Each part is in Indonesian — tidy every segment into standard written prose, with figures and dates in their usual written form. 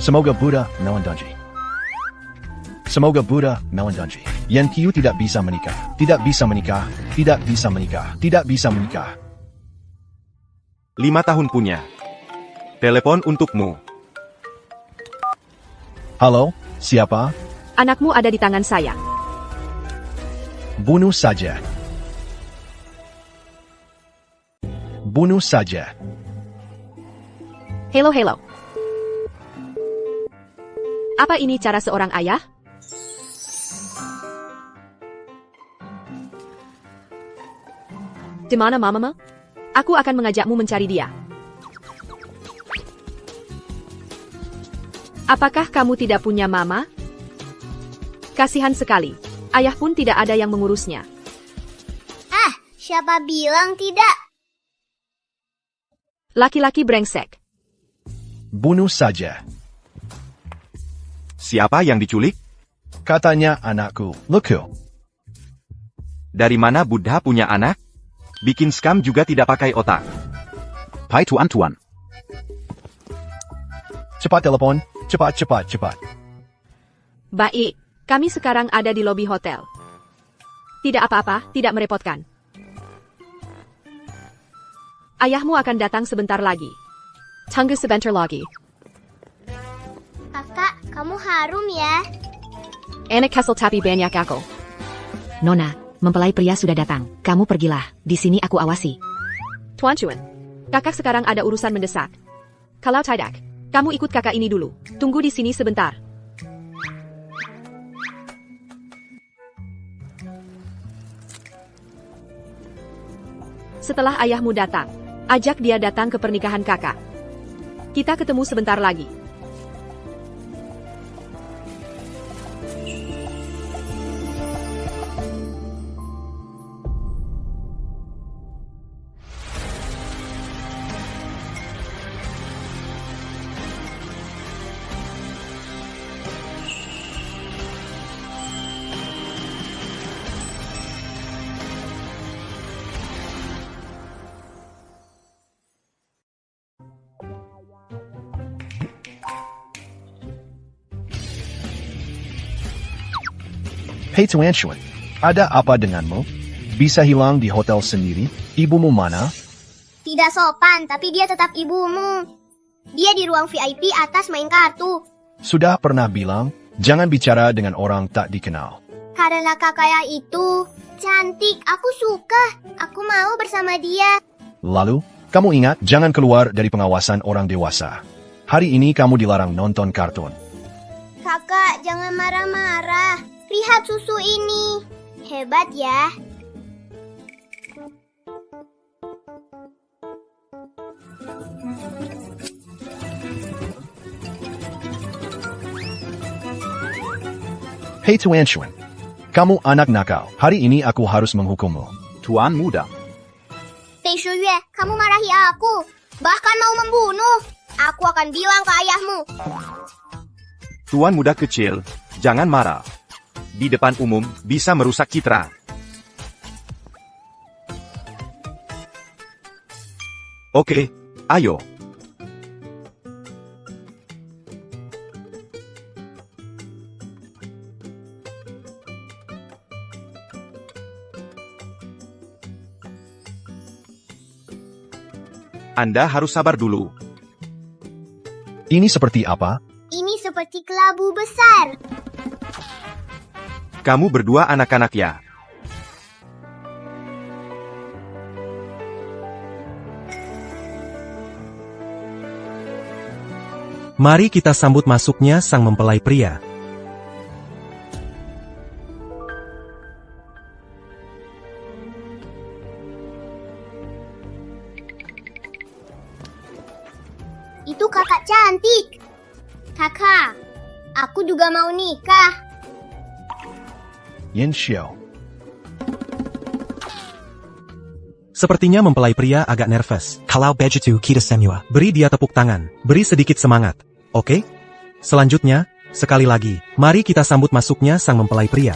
Semoga Buddha melindungi. Semoga Buddha melindungi. Yen Qiu tidak bisa menikah. Tidak bisa menikah. Tidak bisa menikah. Tidak bisa menikah. 5 tahun punya. Telepon untukmu. Halo, siapa? Anakmu ada di tangan saya. Bunuh saja. Bunuh saja. Hello. Apa ini cara seorang ayah? Di mana mamamu? Aku akan mengajakmu mencari dia. Apakah kamu tidak punya mama? Kasihan sekali. Ayah pun tidak ada yang mengurusnya. Siapa bilang tidak? Laki-laki brengsek. Bunuh saja. Siapa yang diculik? Katanya anakku. Luku. Dari mana Buddha punya anak? Bikin scam juga tidak pakai otak. Pai tuan. Cepat telepon. Cepat. Baik, kami sekarang ada di lobi hotel. Tidak apa-apa, tidak merepotkan. Ayahmu akan datang sebentar lagi. Tunggu sebentar lagi. Kakak, kamu harum ya. Anak kesel tapi banyak aku. Nona, mempelai pria sudah datang. Kamu pergilah. Di sini aku awasi. Tuan Chuan, kakak sekarang ada urusan mendesak. Kalau tidak, kamu ikut kakak ini dulu. Tunggu di sini sebentar. Setelah ayahmu datang, ajak dia datang ke pernikahan kakak. Kita ketemu sebentar lagi. Hei Tuan Chuan, ada apa denganmu? Bisa hilang di hotel sendiri? Ibumu mana? Tidak sopan, tapi dia tetap ibumu. Dia di ruang VIP atas main kartu. Sudah pernah bilang, jangan bicara dengan orang tak dikenal. Karena kakak itu cantik, aku suka. Aku mau bersama dia. Lalu, kamu ingat jangan keluar dari pengawasan orang dewasa. Hari ini kamu dilarang nonton kartun. Kakak, jangan marah-marah. Lihat susu ini. Hebat ya. Hei Tuan Chuan, kamu anak nakal. Hari ini aku harus menghukummu. Tuan muda. Fei Shuyue, kamu marahi aku. Bahkan mau membunuh. Aku akan bilang ke ayahmu. Tuan muda kecil, jangan marah. Di depan umum, bisa merusak citra. Oke, ayo. Anda harus sabar dulu. Ini seperti apa? Ini seperti kelabu besar. Kamu berdua anak-anak ya. Mari kita sambut masuknya sang mempelai pria. Itu kakak cantik. Kakak, aku juga mau nikah. Yin Xiao. Sepertinya mempelai pria agak nervous. Kalau begitu kita semua. Beri dia tepuk tangan. Beri sedikit semangat. Oke? Selanjutnya, sekali lagi, mari kita sambut masuknya sang mempelai pria.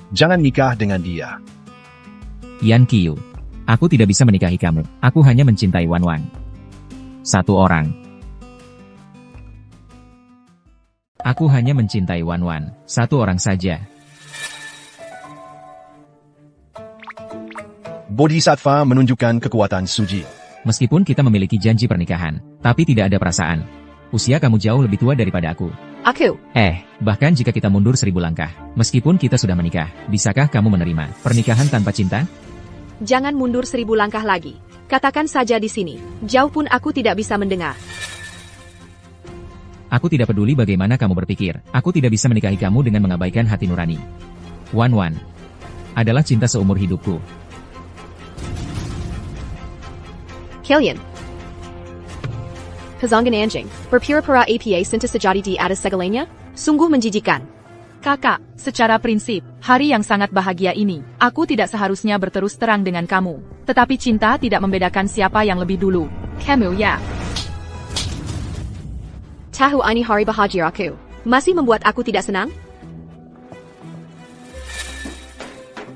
Jangan nikah dengan dia. Yan Qiu. Aku tidak bisa menikahi kamu. Aku hanya mencintai Wan Wan. Satu orang. Aku hanya mencintai Wan Wan. Satu orang saja. Bodhisattva menunjukkan kekuatan suci. Meskipun kita memiliki janji pernikahan, tapi tidak ada perasaan. Usia kamu jauh lebih tua daripada aku. Aku. Bahkan jika kita mundur 1000 langkah, meskipun kita sudah menikah, bisakah kamu menerima pernikahan tanpa cinta? Jangan mundur 1000 langkah lagi. Katakan saja di sini. Jauh pun aku tidak bisa mendengar. Aku tidak peduli bagaimana kamu berpikir. Aku tidak bisa menikahi kamu dengan mengabaikan hati nurani. Wan Wan adalah cinta seumur hidupku. Kalian. Pasangan anjing, berpura-pura APA sinta sejati di atas segalanya? Sungguh menjijikan. Kakak, secara prinsip, hari yang sangat bahagia ini, aku tidak seharusnya berterus terang dengan kamu. Tetapi cinta tidak membedakan siapa yang lebih dulu. Kamu ya. Tahu ini hari bahagia aku. Masih membuat aku tidak senang?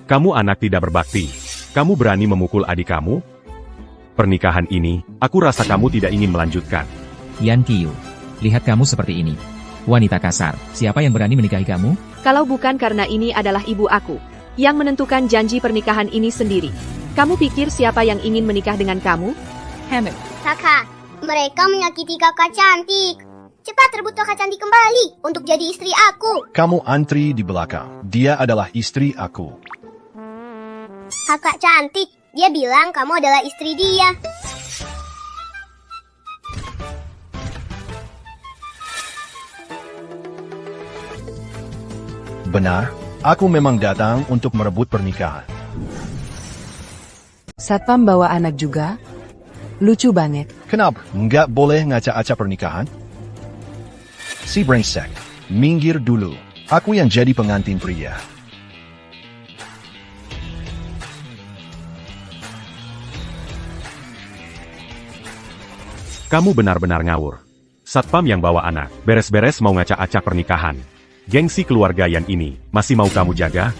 Kamu anak tidak berbakti. Kamu berani memukul adik kamu? Pernikahan ini, aku rasa kamu tidak ingin melanjutkan. Yan Qiu, lihat kamu seperti ini. Wanita kasar, siapa yang berani menikahi kamu? Kalau bukan karena ini adalah ibu aku, yang menentukan janji pernikahan ini sendiri. Kamu pikir siapa yang ingin menikah dengan kamu? Kamu. Kakak, mereka menyakiti kakak cantik. Cepat rebut kakak cantik kembali untuk jadi istri aku. Kamu antri di belakang. Dia adalah istri aku. Kakak cantik, dia bilang kamu adalah istri dia. Benar, aku memang datang untuk merebut pernikahan. Satpam bawa anak juga? Lucu banget. Kenapa nggak boleh ngaca-aca pernikahan? Si brengsek, minggir dulu. Aku yang jadi pengantin pria. Kamu benar-benar ngawur. Satpam yang bawa anak, beres-beres mau ngaca-acak pernikahan. Gengsi keluarga Yan ini, masih mau kamu jaga?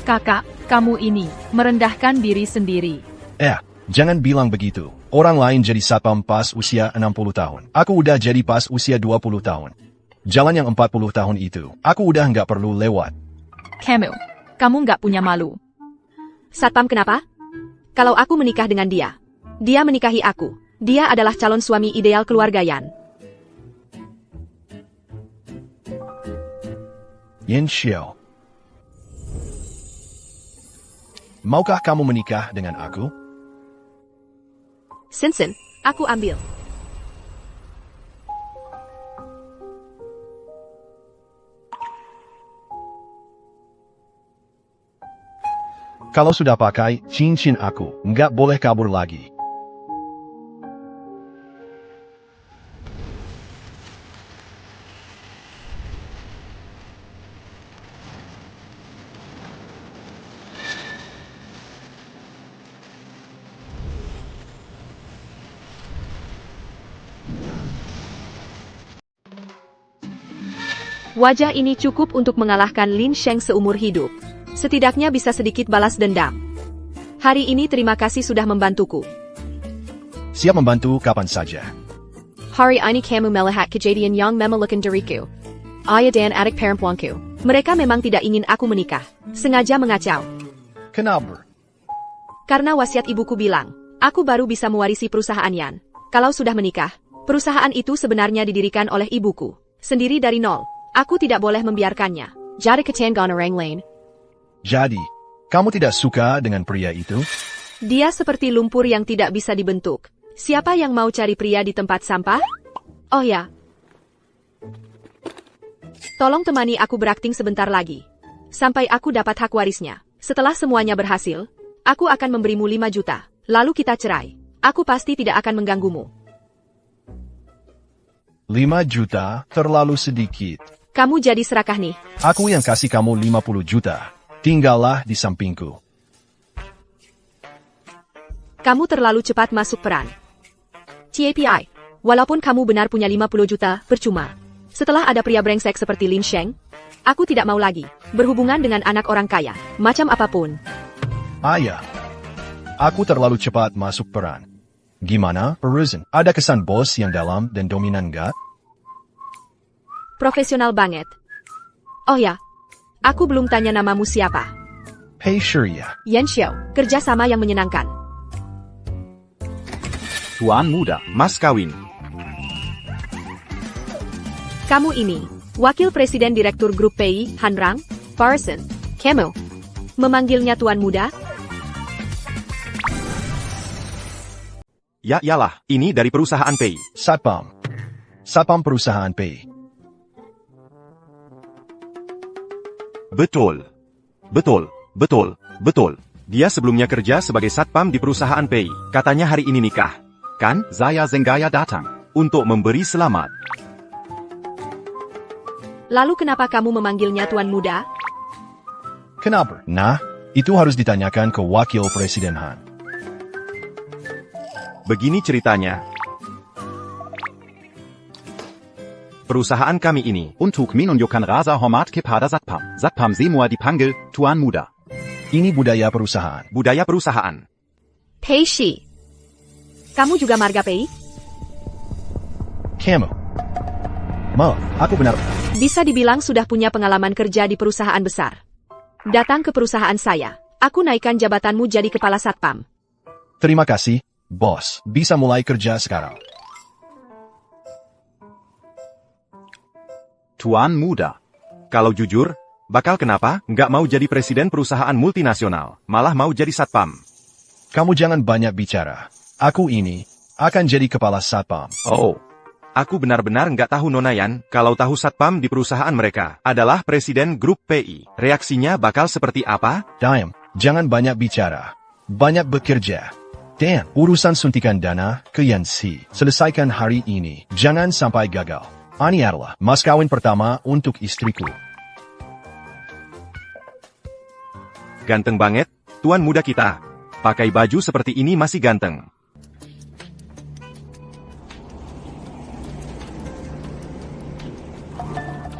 Kakak, kamu ini, merendahkan diri sendiri. Jangan bilang begitu. Orang lain jadi satpam pas usia 60 tahun. Aku udah jadi pas usia 20 tahun. Jalan yang 40 tahun itu, aku udah nggak perlu lewat. Kamu nggak punya malu. Satpam kenapa? Kalau aku menikah dengan dia, dia menikahi aku. Dia adalah calon suami ideal keluarga Yan. Yin Xiao. Maukah kamu menikah dengan aku? Sinsen, aku ambil. Kalau sudah pakai cincin aku, nggak boleh kabur lagi. Wajah ini cukup untuk mengalahkan Lin Sheng seumur hidup. Setidaknya bisa sedikit balas dendam. Hari ini terima kasih sudah membantuku. Siap membantu kapan saja. Hari ini kamu melihat kejadian yang memelukan diriku. Ayah dan adik perempuanku. Mereka memang tidak ingin aku menikah. Sengaja mengacau. Kenapa? Karena wasiat ibuku bilang, aku baru bisa mewarisi perusahaan Yan. Kalau sudah menikah, perusahaan itu sebenarnya didirikan oleh ibuku. Sendiri dari nol. Aku tidak boleh membiarkannya. Jadi ketenggan orang lain. Jadi, kamu tidak suka dengan pria itu? Dia seperti lumpur yang tidak bisa dibentuk. Siapa yang mau cari pria di tempat sampah? Oh ya. Tolong temani aku berakting sebentar lagi. Sampai aku dapat hak warisnya. Setelah semuanya berhasil, aku akan memberimu 5 juta. Lalu kita cerai. Aku pasti tidak akan mengganggumu. 5 juta terlalu sedikit. Kamu jadi serakah nih. Aku yang kasih kamu 50 juta. Tinggallah di sampingku. Kamu terlalu cepat masuk peran. TAPI, walaupun kamu benar punya 50 juta, percuma. Setelah ada pria brengsek seperti Lin Sheng, Aku tidak mau lagi berhubungan dengan anak orang kaya, macam apapun. Ayah, aku terlalu cepat masuk peran. Gimana, Peruzan? Ada kesan bos yang dalam dan dominan gak? Profesional banget. Oh ya, aku belum tanya namamu siapa. Pei Shirya. Yan Xiao, kerjasama yang menyenangkan. Tuan Muda. Mas kawin. Kamu ini, Wakil Presiden Direktur Grup PI, Hanrang, Parson, Kemo. Memanggilnya Tuan Muda? Ya iyalah, ini dari perusahaan Pei. Satpam. Satpam perusahaan Pei. Betul. Betul. Dia sebelumnya kerja sebagai satpam di perusahaan Pei. Katanya hari ini nikah. Kan? Saya Zenggaya datang. Untuk memberi selamat. Lalu kenapa kamu memanggilnya Tuan Muda? Kenapa? Nah, itu harus ditanyakan ke Wakil Presiden Han. Begini ceritanya. Perusahaan kami ini Untuk menunjukkan rasa hormat kepada Satpam. Satpam semua dipanggil Tuan Muda. Ini budaya perusahaan. budaya perusahaan. Pei Shi. Kamu juga marga Pei? Kamu. Maaf, aku benar. Bisa dibilang sudah punya pengalaman kerja di perusahaan besar. Datang ke perusahaan saya. Aku naikkan jabatanmu jadi kepala satpam. Terima kasih, bos. Bisa mulai kerja sekarang. Tuan Muda. Kalau jujur, bakal kenapa nggak mau jadi presiden perusahaan multinasional, malah mau jadi satpam. Kamu jangan banyak bicara. Aku ini akan jadi kepala satpam. Oh. Aku benar-benar nggak tahu Nonayan, kalau tahu satpam di perusahaan mereka adalah presiden grup PI. Reaksinya bakal seperti apa? Diam, jangan banyak bicara. Banyak bekerja. Dan urusan suntikan dana ke Yanxi selesaikan hari ini. Jangan sampai gagal. Ani adalah mas kawin pertama untuk istriku. Ganteng banget, Tuan Muda kita. Pakai baju seperti ini masih ganteng.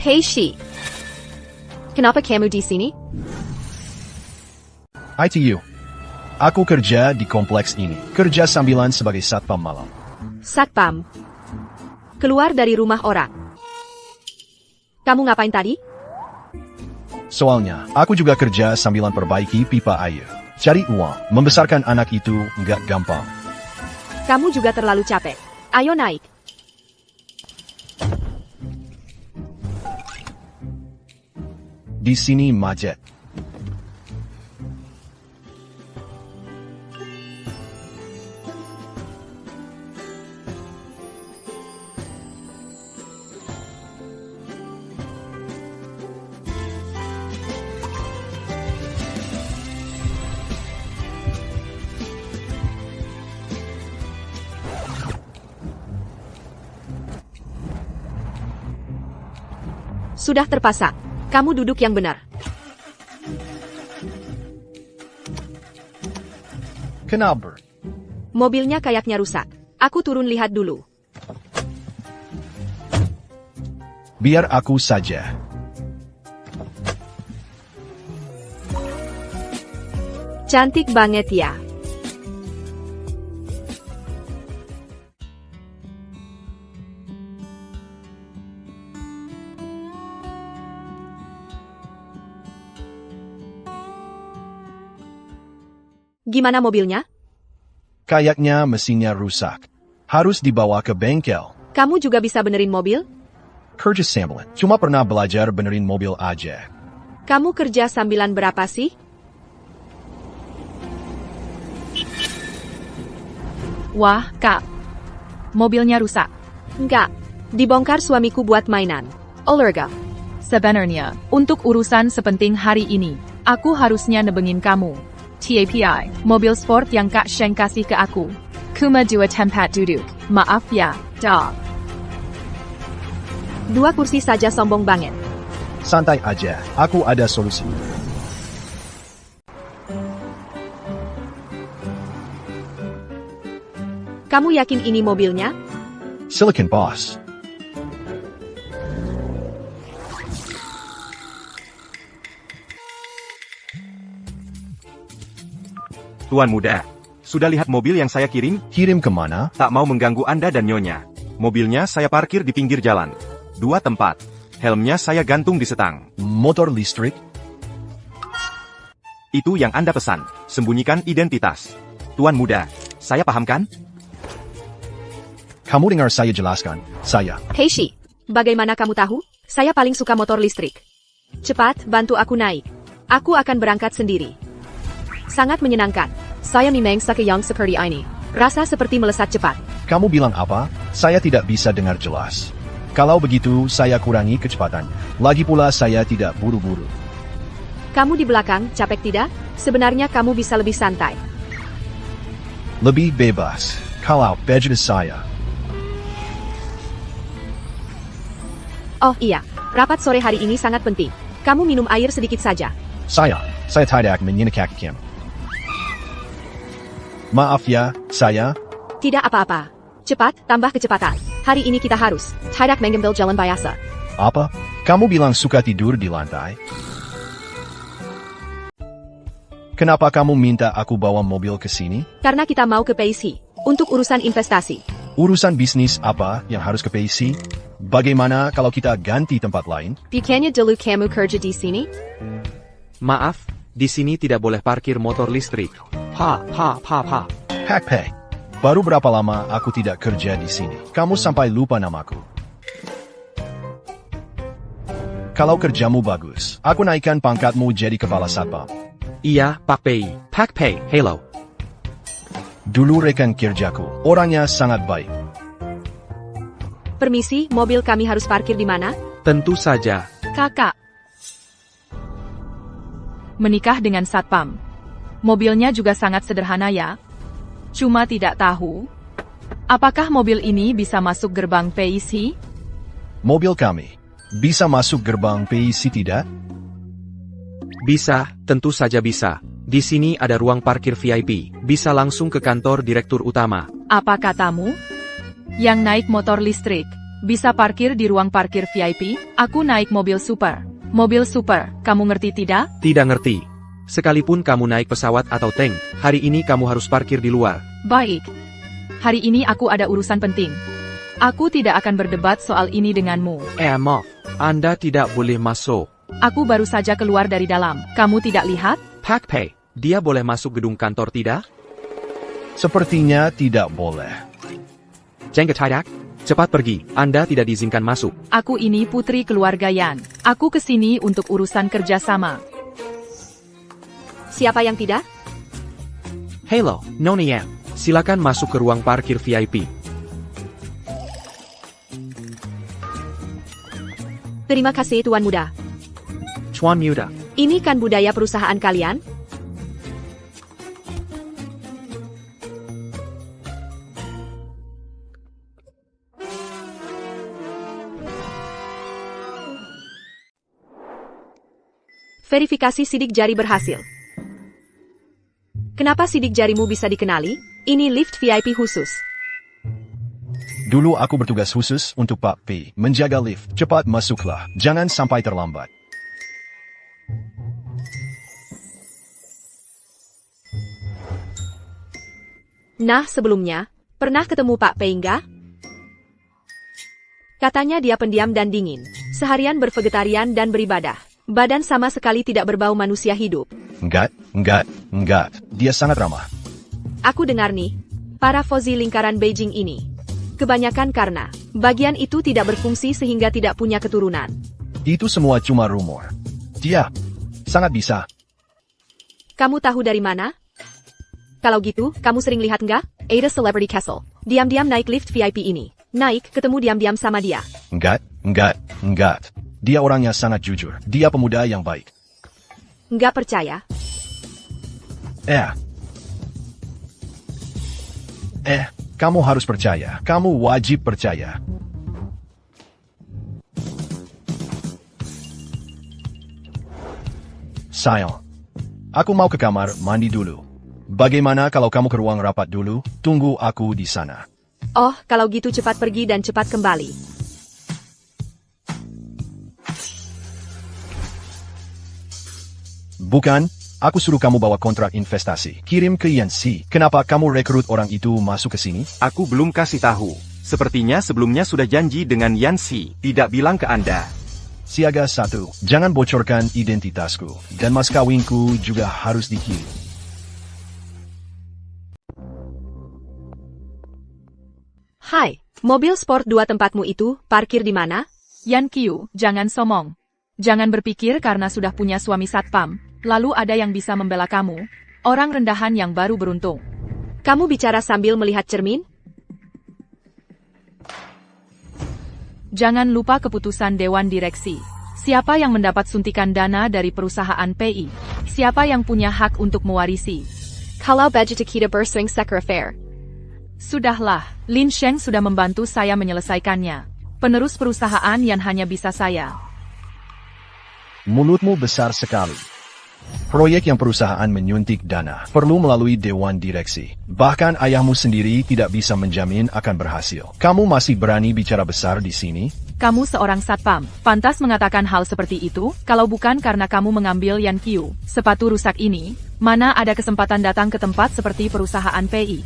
Pei Shi. Kenapa kamu di sini? ITU. Aku kerja di kompleks ini. Kerja sambilan sebagai satpam malam. Satpam. Keluar dari rumah orang. Kamu ngapain tadi? Soalnya, aku juga kerja sambilan perbaiki pipa air. Cari uang, membesarkan anak itu nggak gampang. Kamu juga terlalu capek. Ayo naik. Di sini macet. Sudah terpasang. Kamu duduk yang benar. Kenapa? Mobilnya kayaknya rusak. Aku turun lihat dulu. Biar aku saja. Cantik banget ya. Gimana mobilnya? Kayaknya mesinnya rusak. Harus dibawa ke bengkel. Kamu juga bisa benerin mobil? Kerja sambilan. Cuma pernah belajar benerin mobil aja. Kamu kerja sambilan berapa sih? Wah, Kak. Mobilnya rusak. Enggak. Dibongkar suamiku buat mainan. Olga. Sebenarnya, untuk urusan sepenting hari ini, aku harusnya nebengin kamu. TAPI, mobil sport yang Kak Sheng kasih ke aku. Kuma dua tempat duduk. Maaf ya, dog. 2 kursi saja sombong banget. Santai aja, aku ada solusi. Kamu yakin ini mobilnya? Silicon Boss. Tuan muda, sudah lihat mobil yang saya kirim? Kirim kemana? Tak mau mengganggu Anda dan Nyonya. Mobilnya saya parkir di pinggir jalan. 2 tempat. Helmnya saya gantung di setang. Motor listrik? Itu yang Anda pesan. Sembunyikan identitas. Tuan muda, saya paham kan? Kamu dengar saya jelaskan. Saya. Hei Shi, bagaimana kamu tahu? Saya paling suka motor listrik. Cepat, bantu aku naik. Aku akan berangkat sendiri. Sangat menyenangkan. Saya memang suka yang seperti ini. Rasa seperti melesat cepat. Kamu bilang apa? Saya tidak bisa dengar jelas. Kalau begitu, saya kurangi kecepatan. Lagi pula saya tidak buru-buru. Kamu di belakang, capek tidak? Sebenarnya kamu bisa lebih santai. Lebih bebas. Kalau budget saya. Oh iya, rapat sore hari ini sangat penting. Kamu minum air sedikit saja. Saya tidak menyinakkan. Maaf ya, saya. Tidak apa-apa. Cepat, tambah kecepatan. Hari ini kita harus tidak mengambil jalan biasa. Apa? Kamu bilang suka tidur di lantai? Kenapa kamu minta aku bawa mobil ke sini? Karena kita mau ke PIC untuk urusan investasi. Urusan bisnis apa yang harus ke PIC? Bagaimana kalau kita ganti tempat lain? Bukannya dulu kamu kerja di sini? Maaf, di sini tidak boleh parkir motor listrik. Hack pay. Baru berapa lama aku tidak kerja di sini? Kamu sampai lupa namaku. Kalau kerjamu bagus, aku naikkan pangkatmu jadi kepala satpam. Iya, Pak Pei. Pak Pei, hello. Dulu rekan kerjaku, orangnya sangat baik. Permisi, mobil kami harus parkir di mana? Tentu saja. Kakak. Menikah dengan satpam. Mobilnya juga sangat sederhana ya. Cuma tidak tahu, apakah mobil ini bisa masuk gerbang PIC? Mobil kami bisa masuk gerbang PIC tidak? Bisa, tentu saja bisa. Di sini ada ruang parkir VIP. Bisa langsung ke kantor direktur utama. Apa katamu? Yang naik motor listrik, bisa parkir di ruang parkir VIP? Aku naik mobil super. Mobil super, kamu ngerti tidak? Tidak ngerti. Sekalipun kamu naik pesawat atau tank, hari ini kamu harus parkir di luar. Baik. Hari ini aku ada urusan penting. Aku tidak akan berdebat soal ini denganmu. Maaf, Anda tidak boleh masuk. Aku baru saja keluar dari dalam. Kamu tidak lihat? Pak Pei, dia boleh masuk gedung kantor tidak? Sepertinya tidak boleh. Jangan tidak. Cepat pergi, Anda tidak diizinkan masuk. Aku ini putri keluarga Yan. Aku kesini untuk urusan kerjasama. Siapa yang tidak? Hello, Nona Yan. Silakan masuk ke ruang parkir VIP. Terima kasih Tuan Muda. Tuan Muda. Ini kan budaya perusahaan kalian? Verifikasi sidik jari berhasil. Kenapa sidik jarimu bisa dikenali? Ini lift VIP khusus. Dulu aku bertugas khusus untuk Pak P. Menjaga lift. Cepat masuklah. Jangan sampai terlambat. Nah, sebelumnya, pernah ketemu Pak P enggak? Katanya dia pendiam dan dingin. Seharian bervegetarian dan beribadah. Badan sama sekali tidak berbau manusia hidup. Enggak. Dia sangat ramah. Aku dengar nih, para Fozi lingkaran Beijing ini. Kebanyakan karena bagian itu tidak berfungsi sehingga tidak punya keturunan. Itu semua cuma rumor. Dia sangat bisa. Kamu tahu dari mana? Kalau gitu, kamu sering lihat nggak? Ada Celebrity Castle. Diam-diam naik lift VIP ini. Naik, ketemu diam-diam sama dia. Enggak. Dia orangnya sangat jujur. Dia pemuda yang baik. Nggak percaya? Kamu harus percaya. Kamu wajib percaya. Sayang, aku mau ke kamar mandi dulu. Bagaimana kalau kamu ke ruang rapat dulu? Tunggu aku di sana. Oh, kalau gitu cepat pergi dan cepat kembali. Bukan, Aku suruh kamu bawa kontrak investasi. Kirim ke Yanxi. Kenapa kamu rekrut orang itu masuk ke sini? Aku belum kasih tahu. Sepertinya sebelumnya sudah janji dengan Yanxi, tidak bilang ke Anda. Siaga 1. Jangan bocorkan identitasku. Dan mas kawinku juga harus dikirim. Hai, mobil sport 2 tempatmu itu parkir di mana? Yan Qiu, jangan somong. Jangan berpikir karena sudah punya suami satpam, lalu ada yang bisa membela kamu. Orang rendahan yang baru beruntung. Kamu bicara sambil melihat cermin? Jangan lupa keputusan Dewan Direksi. Siapa yang mendapat suntikan dana dari perusahaan PI? Siapa yang punya hak untuk mewarisi? Kalau budget kita berswing sekrefair. Sudahlah, Lin Sheng sudah membantu saya menyelesaikannya. Penerus perusahaan yang hanya bisa saya. Mulutmu besar sekali. Proyek yang perusahaan menyuntik dana perlu melalui Dewan Direksi. Bahkan ayahmu sendiri tidak bisa menjamin akan berhasil. Kamu masih berani bicara besar di sini? Kamu seorang satpam, pantas mengatakan hal seperti itu, kalau bukan karena kamu mengambil Yan Qiu, sepatu rusak ini, mana ada kesempatan datang ke tempat seperti perusahaan PI.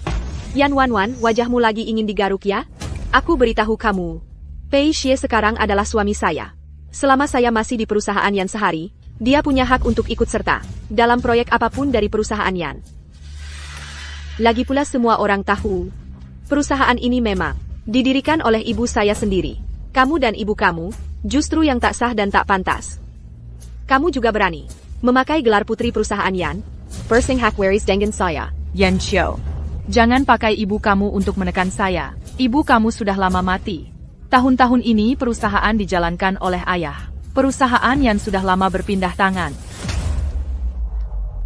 Yan Wanwan, wajahmu lagi ingin digaruk ya? Aku beritahu kamu. Pei Xie sekarang adalah suami saya. Selama saya masih di perusahaan Yan sehari, dia punya hak untuk ikut serta dalam proyek apapun dari perusahaan Yan. Lagi pula semua orang tahu, perusahaan ini memang didirikan oleh ibu saya sendiri. Kamu dan ibu kamu justru yang tak sah dan tak pantas. Kamu juga berani memakai gelar putri perusahaan Yan. Persing Hakwaris dengan saya. Yan Xiao. Jangan pakai ibu kamu untuk menekan saya. Ibu kamu sudah lama mati. Tahun-tahun ini perusahaan dijalankan oleh ayah. Perusahaan yang sudah lama berpindah tangan.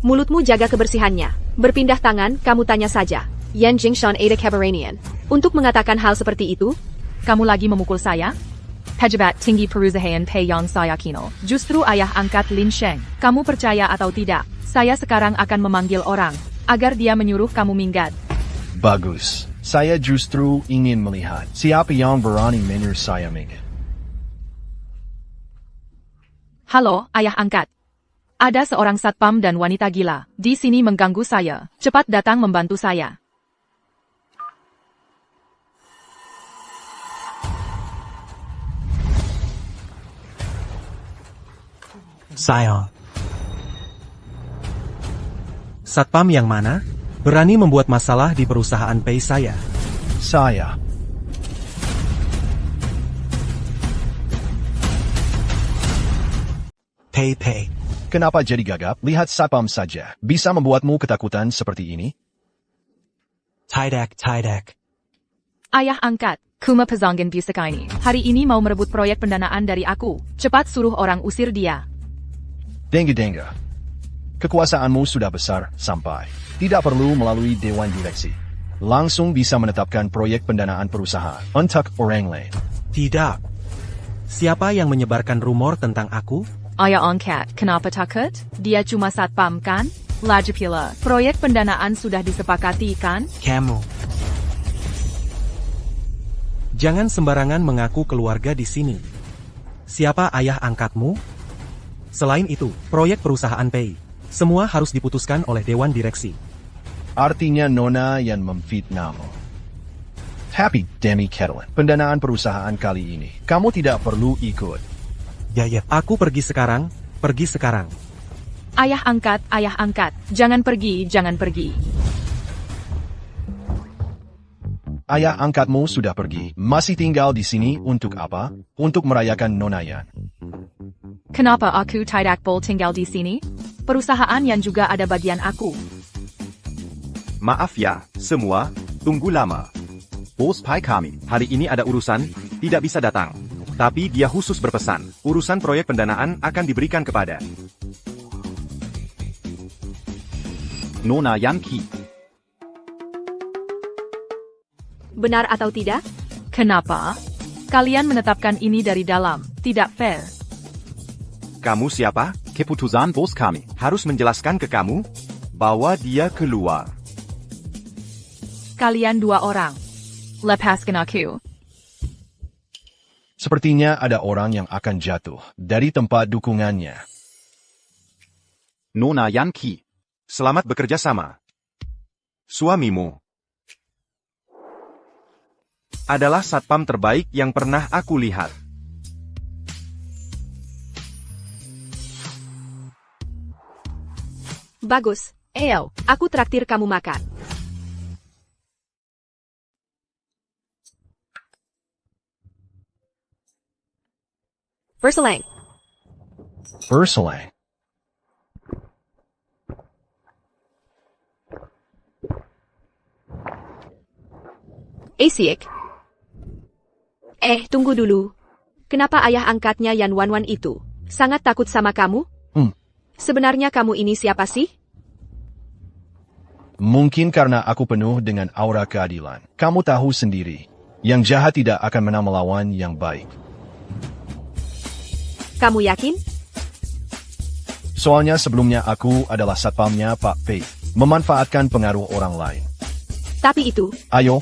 Mulutmu jaga kebersihannya. Berpindah tangan, kamu tanya saja. Yan Jingshan Ada Keberanian. Untuk mengatakan hal seperti itu, kamu lagi memukul saya? Pejabat tinggi perusahaan Pei Yang saya Kino. Justru ayah angkat Lin Sheng. Kamu percaya atau tidak, saya sekarang akan memanggil orang, agar dia menyuruh kamu minggat. Bagus. Saya justru ingin melihat siapa yang berani menyuruh saya minggat. Halo, ayah angkat. Ada seorang satpam dan wanita gila di sini mengganggu saya. Cepat datang membantu saya. Saya. Satpam yang mana? Berani membuat masalah di perusahaan Pei saya. Saya. Pei. Kenapa jadi gagap? Lihat satpam saja. Bisa membuatmu ketakutan seperti ini? Tidak. Ayah angkat, Kuma Pezanggan Busakaini. Hari ini mau merebut proyek pendanaan dari aku. Cepat suruh orang usir dia. Denga. Kekuasaanmu sudah besar, sampai tidak perlu melalui Dewan Direksi. Langsung bisa menetapkan proyek pendanaan perusahaan untuk orang lain. Tidak. Siapa yang menyebarkan rumor tentang aku? Ayah angkat, kenapa takut? Dia cuma satpam kan? Lagi pula, proyek pendanaan sudah disepakati kan? Kamu. Jangan sembarangan mengaku keluarga di sini. Siapa ayah angkatmu? Selain itu, proyek perusahaan Pei, semua harus diputuskan oleh Dewan Direksi. Artinya Nona yang memfitnahmu. Tapi Demi Ketelin, pendanaan perusahaan kali ini, kamu tidak perlu ikut. Ya, aku pergi sekarang. Ayah angkat, jangan pergi. Ayah angkatmu sudah pergi, masih tinggal di sini untuk apa? Untuk merayakan Nona Yan. Kenapa aku tidak boleh tinggal di sini? Perusahaan yang juga ada bagian aku. Maaf ya, semua, tunggu lama. Bos Pai kami. Hari ini ada urusan, tidak bisa datang. Tapi dia khusus berpesan, urusan proyek pendanaan akan diberikan kepada Nona Yan Qi. benar atau tidak? Kenapa? Kalian menetapkan ini dari dalam, tidak fair. Kamu siapa? Keputusan bos kami. Harus menjelaskan ke kamu, bawa dia keluar. Kalian dua orang. Lepaskan aku. Sepertinya ada orang yang akan jatuh dari tempat dukungannya. Nona Yan Ki. Selamat bekerja sama. Suamimu adalah satpam terbaik yang pernah aku lihat. Bagus. Eo, aku traktir kamu makan. Berselang. Berselang. Asiek. Tunggu dulu. Kenapa ayah angkatnya Yan Wanwan itu sangat takut sama kamu? Sebenarnya kamu ini siapa sih? Mungkin karena aku penuh dengan aura keadilan. Kamu tahu sendiri, yang jahat tidak akan menang melawan yang baik. Kamu yakin? Soalnya sebelumnya aku adalah satpamnya Pak Pei, memanfaatkan pengaruh orang lain. Tapi itu... Ayo.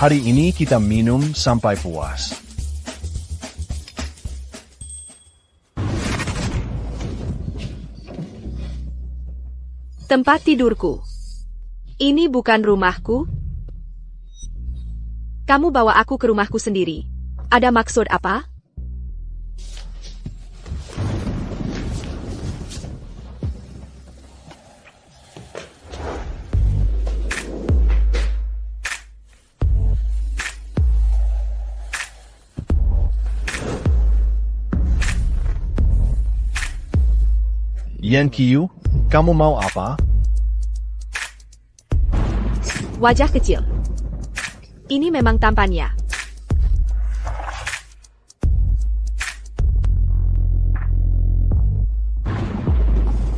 Hari ini kita minum sampai puas. Tempat tidurku. Ini bukan rumahku. Kamu bawa aku ke rumahku sendiri. Ada maksud apa? Yan Qiu, kamu mau apa? Wajah kecil. Ini memang tampannya.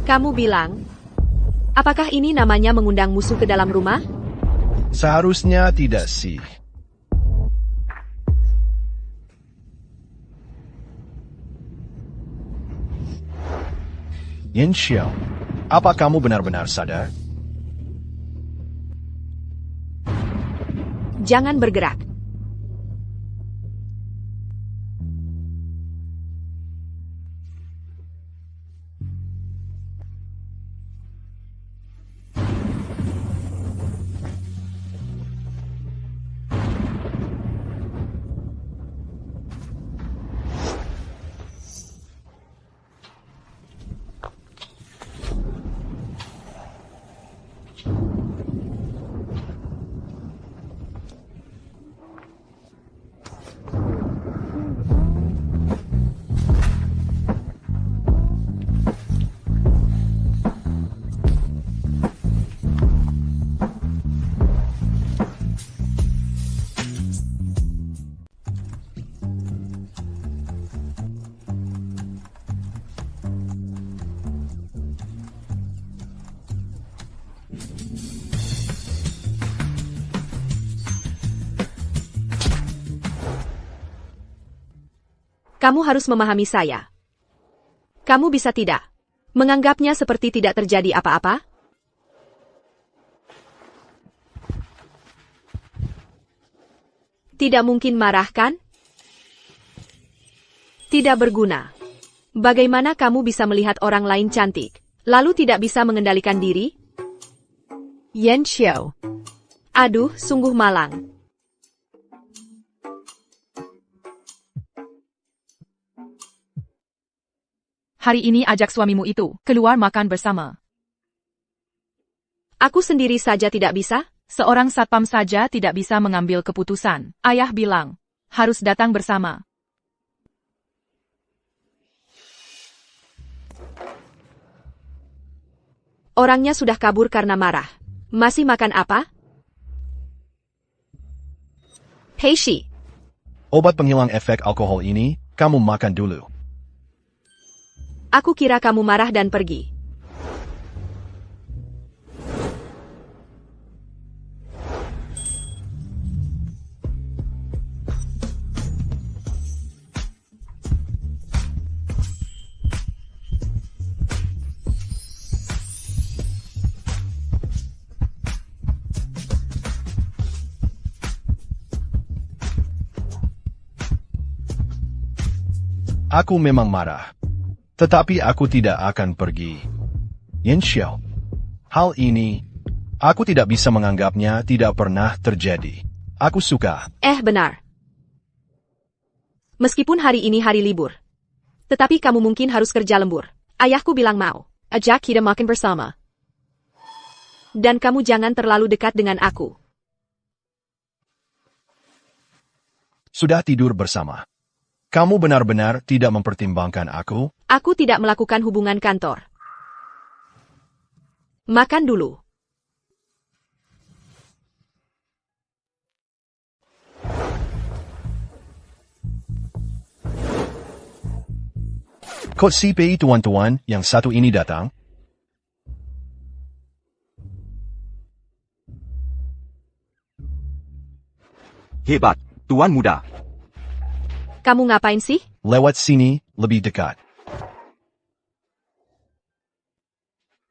Kamu bilang, apakah ini namanya mengundang musuh ke dalam rumah? Seharusnya tidak sih. Yin Xiao, apa kamu benar-benar sadar? Jangan bergerak. Kamu harus memahami saya. Kamu bisa tidak menganggapnya seperti tidak terjadi apa-apa? Tidak mungkin marah, kan? Tidak berguna. Bagaimana kamu bisa melihat orang lain cantik, lalu tidak bisa mengendalikan diri? Yan Xiao. Aduh, sungguh malang. Hari ini ajak suamimu itu keluar makan bersama. Aku sendiri saja tidak bisa? Seorang satpam saja tidak bisa mengambil keputusan. Ayah bilang, harus datang bersama. Orangnya sudah kabur karena marah. Masih makan apa? Hei Shi. Obat penghilang efek alkohol ini, kamu makan dulu. Aku kira kamu marah dan pergi. Aku memang marah. Tetapi aku tidak akan pergi. Yin Xiao. Hal ini, aku tidak bisa menganggapnya tidak pernah terjadi. Aku suka. Benar. Meskipun hari ini hari libur. Tetapi kamu mungkin harus kerja lembur. Ayahku bilang mau. Ajak kita makan bersama. Dan kamu jangan terlalu dekat dengan aku. Sudah tidur bersama. Kamu benar-benar tidak mempertimbangkan aku? Aku tidak melakukan hubungan kantor. Makan dulu. Kok CPI tuan-tuan yang satu ini datang? Hebat, Tuan Muda. Kamu ngapain sih? Lewat sini, lebih dekat.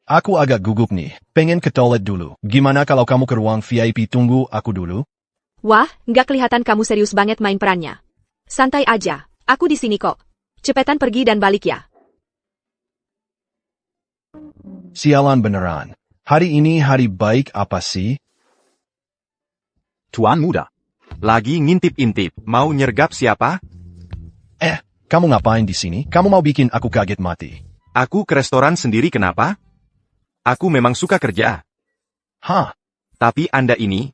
Aku agak gugup nih, pengen ke toilet dulu. Gimana kalau kamu ke ruang VIP tunggu aku dulu? Wah, nggak kelihatan kamu serius banget main perannya. Santai aja, aku di sini kok. Cepetan pergi dan balik ya. Sialan beneran. Hari ini hari baik apa sih? Tuan Muda. Lagi ngintip-intip, mau nyergap siapa? Kamu ngapain di sini? Kamu mau bikin aku kaget mati. Aku ke restoran sendiri kenapa? Aku memang suka kerja. Hah? Tapi Anda ini,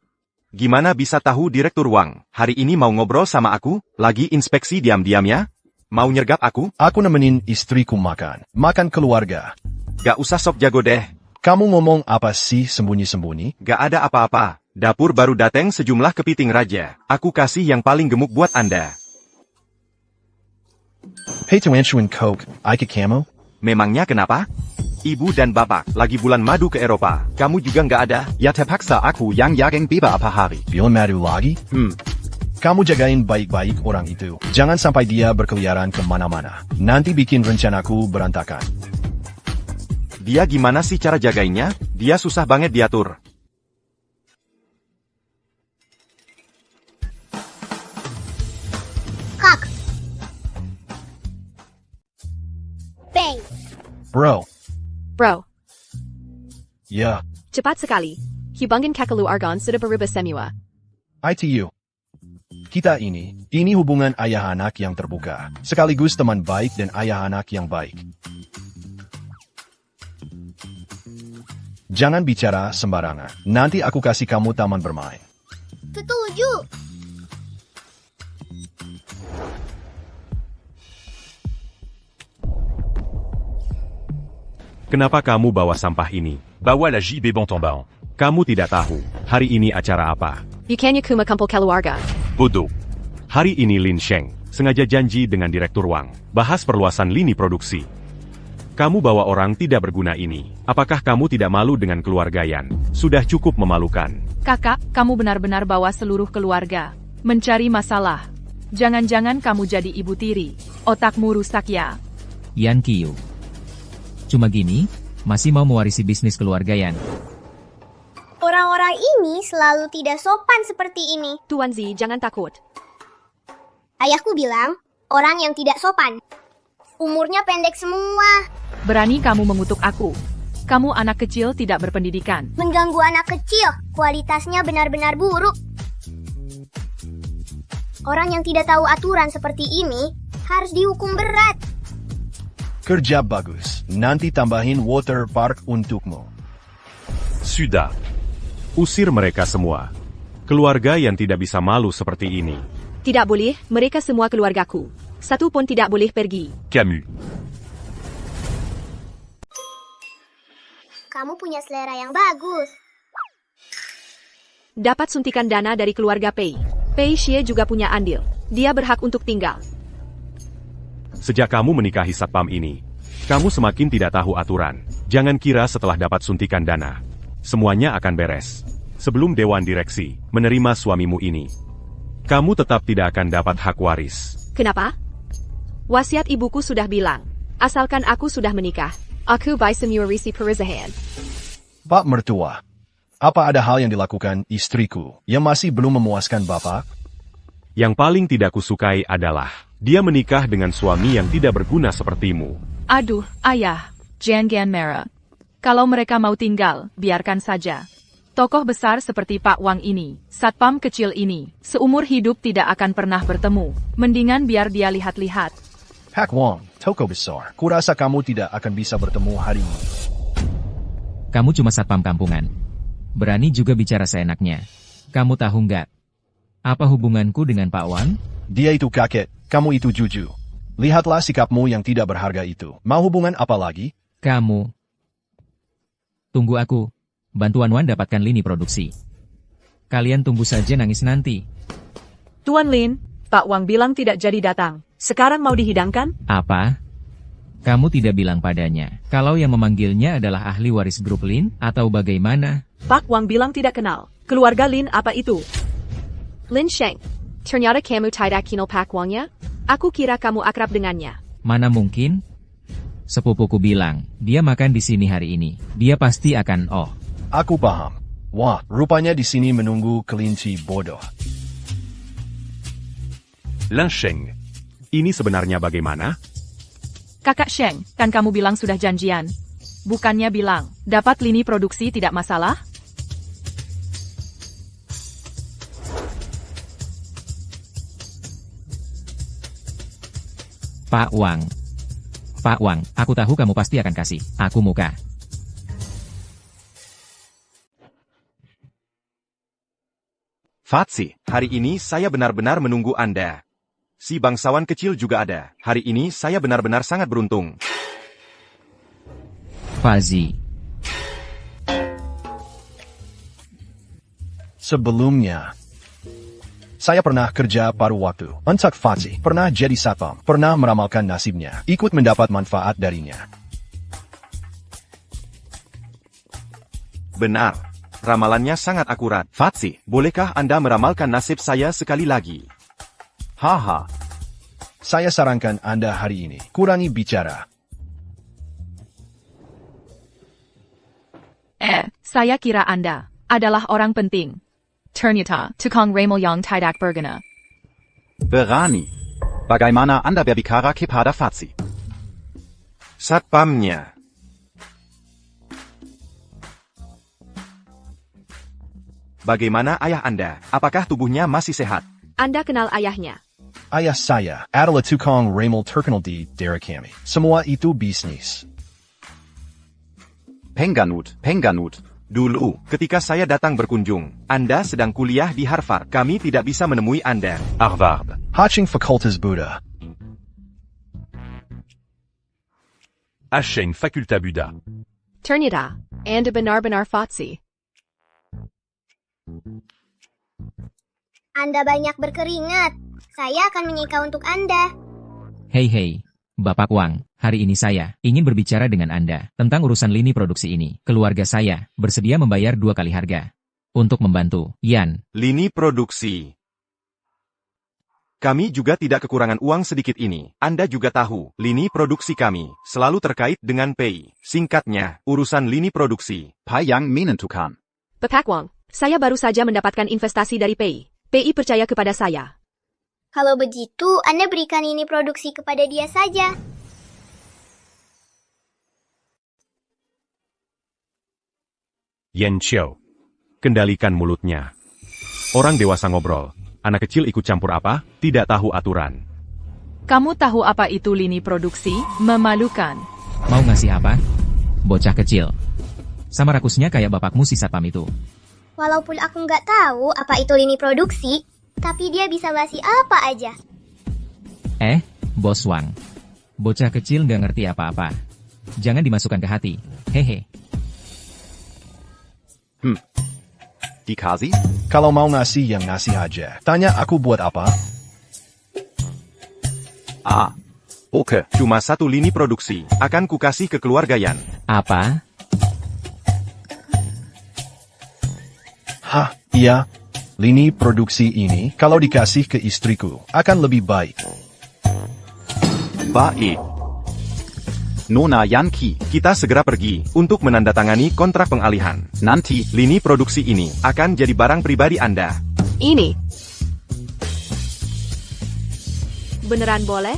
gimana bisa tahu Direktur Wang? Hari ini mau ngobrol sama aku, lagi inspeksi diam-diam ya? Mau nyergap aku? Aku nemenin istriku makan. Makan keluarga. Gak usah sok jago deh. Kamu ngomong apa sih sembunyi-sembunyi? Gak ada apa-apa. Dapur baru dateng sejumlah kepiting raja. Aku kasih yang paling gemuk buat Anda. Hey Tuan Chuan Coke, Ike Camo? Memangnya kenapa? Ibu dan bapak lagi bulan madu ke Eropa. Kamu juga nggak ada? Ya terpaksa aku yang jagang beberapa hari. Bulan madu lagi? Kamu jagain baik-baik orang itu. Jangan sampai dia berkeliaran kemana-mana. Nanti bikin rencanaku berantakan. Dia gimana sih cara jagainnya? Dia susah banget diatur. Kak. Bang. Bro. Ya, Cepat sekali. Hubungin Kakalu Argon sudah berubah semua. ITU. Kita ini hubungan ayah anak yang terbuka. Sekaligus teman baik dan ayah anak yang baik. Jangan bicara sembarangan. Nanti aku kasih kamu taman bermain. Setuju. Kenapa kamu bawa sampah ini? Bawa la JB Bontembaon. Kamu tidak tahu, hari ini acara apa? Bukannya kuma kumpul keluarga. Bodoh. Hari ini Lin Sheng sengaja janji dengan Direktur Wang, bahas perluasan lini produksi. Kamu bawa orang tidak berguna ini. Apakah kamu tidak malu dengan keluarga Yan? Sudah cukup memalukan. Kakak, kamu benar-benar bawa seluruh keluarga. Mencari masalah. Jangan-jangan kamu jadi ibu tiri. Otakmu rusak ya. Yan Qiu. Cuma gini, masih mau mewarisi bisnis keluarga Yan. Orang-orang ini selalu tidak sopan seperti ini. Tuan Zi, jangan takut. Ayahku bilang, orang yang tidak sopan. Umurnya pendek semua. Berani kamu mengutuk aku. Kamu anak kecil tidak berpendidikan. Mengganggu anak kecil, kualitasnya benar-benar buruk. Orang yang tidak tahu aturan seperti ini harus dihukum berat. Kerja bagus. Nanti tambahin water park untukmu. Sudah. Usir mereka semua. Keluarga yang tidak bisa malu seperti ini. Tidak boleh, mereka semua keluargaku. Satu pun tidak boleh pergi. Camus. Kamu punya selera yang bagus. Dapat suntikan dana dari keluarga Pei. Pei Xie juga punya andil. Dia berhak untuk tinggal. Sejak kamu menikahi satpam ini, kamu semakin tidak tahu aturan. Jangan kira setelah dapat suntikan dana, semuanya akan beres. Sebelum Dewan Direksi menerima suamimu ini, kamu tetap tidak akan dapat hak waris. Kenapa? Wasiat ibuku sudah bilang, asalkan aku sudah menikah, aku bisa mewarisi perusahaan. Pak Mertua, apa ada hal yang dilakukan istriku yang masih belum memuaskan Bapak? Yang paling tidak kusukai adalah, dia menikah dengan suami yang tidak berguna sepertimu. Aduh, ayah. Jangan merah. Kalau mereka mau tinggal, biarkan saja. Tokoh besar seperti Pak Wang ini, satpam kecil ini, seumur hidup tidak akan pernah bertemu. Mendingan biar dia lihat-lihat. Pak Wang, toko besar. Kurasa kamu tidak akan bisa bertemu hari ini. Kamu cuma satpam kampungan. Berani juga bicara seenaknya. Kamu tahu nggak? Apa hubunganku dengan Pak Wang? Dia itu kakek, kamu itu juju. Lihatlah sikapmu yang tidak berharga itu. Mau hubungan apa lagi? Kamu. Tunggu aku. Bantuan Wan dapatkan lini produksi. Kalian tunggu saja nangis nanti. Tuan Lin, Pak Wang bilang tidak jadi datang. Sekarang mau dihidangkan? Apa? Kamu tidak bilang padanya, kalau yang memanggilnya adalah ahli waris grup Lin, atau bagaimana? Pak Wang bilang tidak kenal. Keluarga Lin apa itu? Lin Sheng, ternyata kamu tidak kenal Pak Wangnya? Aku kira kamu akrab dengannya. Mana mungkin? Sepupuku bilang, dia makan di sini hari ini. Dia pasti akan Aku paham. Wah, rupanya di sini menunggu kelinci bodoh. Lan Sheng, ini sebenarnya bagaimana? Kakak Sheng, kan kamu bilang sudah janjian? Bukannya bilang, dapat lini produksi tidak masalah? Pak Wang. Pak Wang, aku tahu kamu pasti akan kasih aku muka. Fatsi, hari ini saya benar-benar menunggu Anda. Si bangsawan kecil juga ada. Hari ini saya benar-benar sangat beruntung. Fazi. Sebelumnya, saya pernah kerja paruh waktu. Untuk Fatsi, pernah jadi satpam, pernah meramalkan nasibnya, ikut mendapat manfaat darinya. Benar. Ramalannya sangat akurat. Fatsi, bolehkah Anda meramalkan nasib saya sekali lagi? Haha. Saya sarankan Anda hari ini, kurangi bicara. Saya kira Anda adalah orang penting. Ternyata, tukang remel yang tidak berguna. Berani. Bagaimana Anda berbicara kepada Fatsi? Satpamnya. Bagaimana ayah Anda? Apakah tubuhnya masih sehat? Anda kenal ayahnya. Ayah saya adalah tukang remel terkenal di daerah kami. Semua itu bisnis. Pengganut. Dulu, ketika saya datang berkunjung, Anda sedang kuliah di Harvard. Kami tidak bisa menemui Anda. Harvard. Haching Fakultas Buddha. Asheng Faculta Buddha. Ternyata, Anda benar-benar Fatsi. Anda banyak berkeringat. Saya akan menyika untuk Anda. Hei, Bapak Wang, hari ini saya ingin berbicara dengan Anda tentang urusan lini produksi ini. Keluarga saya bersedia membayar 2 kali harga untuk membantu Yan. Lini produksi. Kami juga tidak kekurangan uang sedikit ini. Anda juga tahu, lini produksi kami selalu terkait dengan pay. Singkatnya, urusan lini produksi. Payang menentukan. Pak Wang, saya baru saja mendapatkan investasi dari PI. PI percaya kepada saya. Kalau begitu, Anda berikan ini produksi kepada dia saja. Yan Xiao. Kendalikan mulutnya. Orang dewasa ngobrol. Anak kecil ikut campur apa? Tidak tahu aturan. Kamu tahu apa itu lini produksi? Memalukan. Mau ngasih apa? Bocah kecil. Sama rakusnya kayak bapakmu si satpam itu. Walaupun aku nggak tahu apa itu lini produksi, tapi dia bisa ngasih apa aja. Bos Wang. Bocah kecil nggak ngerti apa-apa. Jangan dimasukkan ke hati. Hehe. Dikasih? Kalau mau ngasih yang ngasih aja. Tanya aku buat apa? Oke. Cuma 1 lini produksi. Akan kukasih ke keluarga Yan. Apa? Hah, iya. Lini produksi ini, kalau dikasih ke istriku, akan lebih baik. Baik. Nona Yankee. Kita segera pergi untuk menandatangani kontrak pengalihan. Nanti, lini produksi ini akan jadi barang pribadi Anda. Ini. Beneran boleh?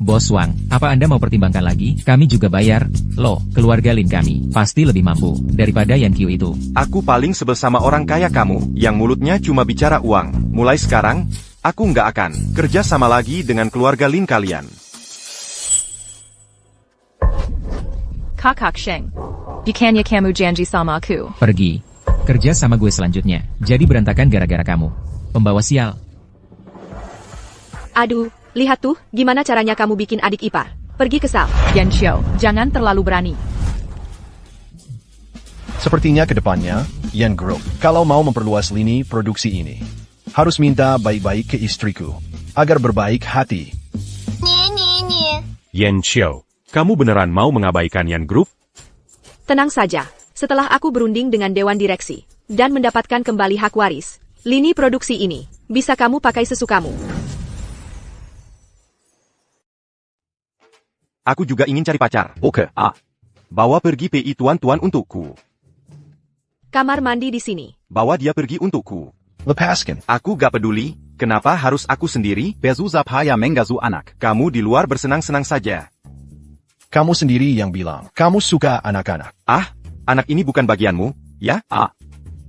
Bos Wang, apa Anda mau pertimbangkan lagi? Kami juga bayar. Loh, keluarga Lin kami pasti lebih mampu daripada Yan Qiu itu. Aku paling sebel sama orang kaya kamu, yang mulutnya cuma bicara uang. Mulai sekarang, aku nggak akan kerja sama lagi dengan keluarga Lin kalian. Kakak Sheng. Bukannya kamu janji sama aku. Pergi. Kerja sama gue selanjutnya. Jadi berantakan gara-gara kamu. Pembawa sial. Aduh, lihat tuh, gimana caranya kamu bikin adik ipar. Pergi ke Sal. Yan Xiao, jangan terlalu berani. Sepertinya ke depannya, Yan Group, kalau mau memperluas lini produksi ini, harus minta baik-baik ke istriku, agar berbaik hati. Yan Xiao, kamu beneran mau mengabaikan Yan Group? Tenang saja, setelah aku berunding dengan Dewan Direksi, dan mendapatkan kembali hak waris, lini produksi ini, bisa kamu pakai sesukamu. Aku juga ingin cari pacar. Oke. Bawa pergi PI tuan-tuan untukku. Kamar mandi di sini. Bawa dia pergi untukku. Lepaskan. Aku gak peduli, kenapa harus aku sendiri? Bezuza paya menggazu anak. Kamu di luar bersenang-senang saja. Kamu sendiri yang bilang, kamu suka anak-anak. Anak ini bukan bagianmu, ya?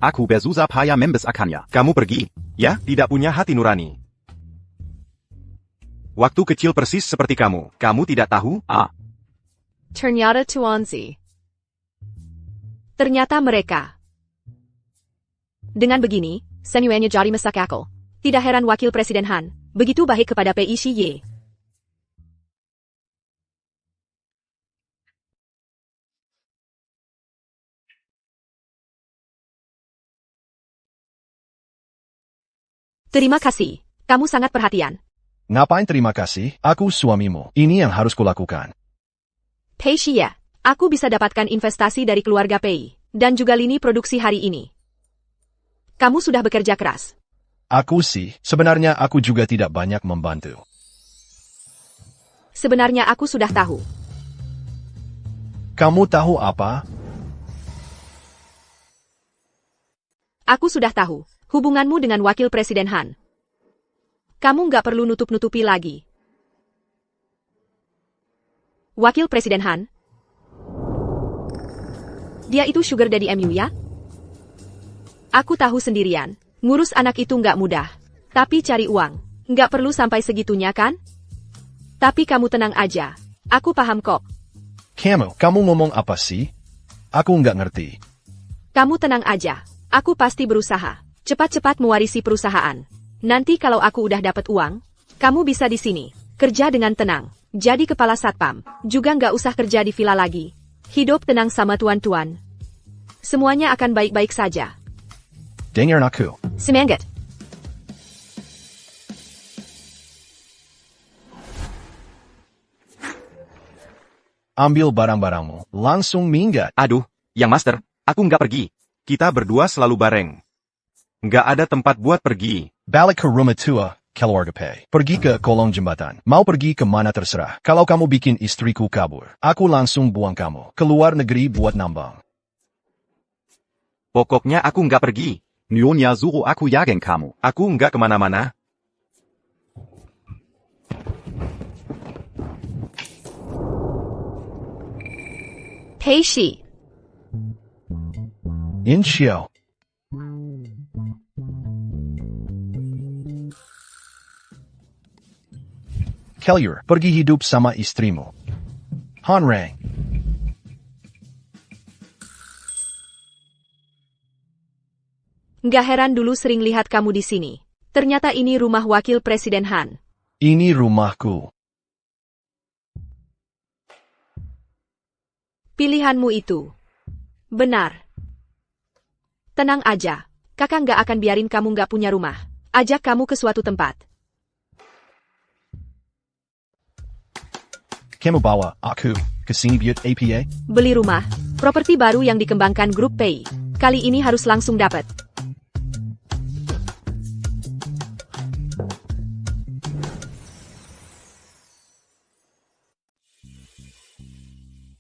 Aku bezuza paya membes akannya. Kamu pergi, ya? Tidak punya hati nurani. Waktu kecil persis seperti kamu. Kamu tidak tahu? Ternyata Tuanzi. Ternyata mereka. Dengan begini, senyuanya jadi masak akal. Tidak heran Wakil Presiden Han begitu baik kepada PI Shi Ye. Terima kasih. Kamu sangat perhatian. Ngapain terima kasih? Aku suamimu. Ini yang harus kulakukan. Pei Shi Ye, aku bisa dapatkan investasi dari keluarga Pei, dan juga lini produksi hari ini. Kamu sudah bekerja keras. Aku sih, sebenarnya aku juga tidak banyak membantu. Sebenarnya aku sudah tahu. Kamu tahu apa? Aku sudah tahu hubunganmu dengan Wakil Presiden Han. Kamu nggak perlu nutup-nutupi lagi. Wakil Presiden Han? Dia itu sugar daddy MU ya? Aku tahu sendirian, ngurus anak itu nggak mudah. Tapi cari uang, nggak perlu sampai segitunya kan? Tapi kamu tenang aja, aku paham kok. Kamu ngomong apa sih? Aku nggak ngerti. Kamu tenang aja, aku pasti berusaha. Cepat-cepat mewarisi perusahaan. Nanti kalau aku udah dapat uang, kamu bisa di sini, kerja dengan tenang, jadi kepala satpam, juga nggak usah kerja di villa lagi. Hidup tenang sama tuan-tuan. Semuanya akan baik-baik saja. Dengar aku. Semangat. Ambil barang-barangmu, langsung minggat. Aduh, yang master, aku nggak pergi. Kita berdua selalu bareng. Nggak ada tempat buat pergi. Balik ke rumah tua, keluarga Pei. Pergi ke kolong jembatan. Mau pergi ke mana terserah. Kalau kamu bikin istriku kabur, aku langsung buang kamu ke luar negeri buat nambang. Pokoknya aku nggak pergi. Nyonya suruh aku jagen kamu. Aku nggak kemana-mana. Pei Shi. Yan Xiao. Kellier, pergi hidup sama istrimu. Han Rang. Nggak heran dulu sering lihat kamu di sini. Ternyata ini rumah Wakil Presiden Han. Ini rumahku. Pilihanmu itu benar. Tenang aja, kakak nggak akan biarin kamu nggak punya rumah. Ajak kamu ke suatu tempat. Kamu bawa aku ke sini buat APA? Beli rumah, properti baru yang dikembangkan grup Pei. Kali ini harus langsung dapat.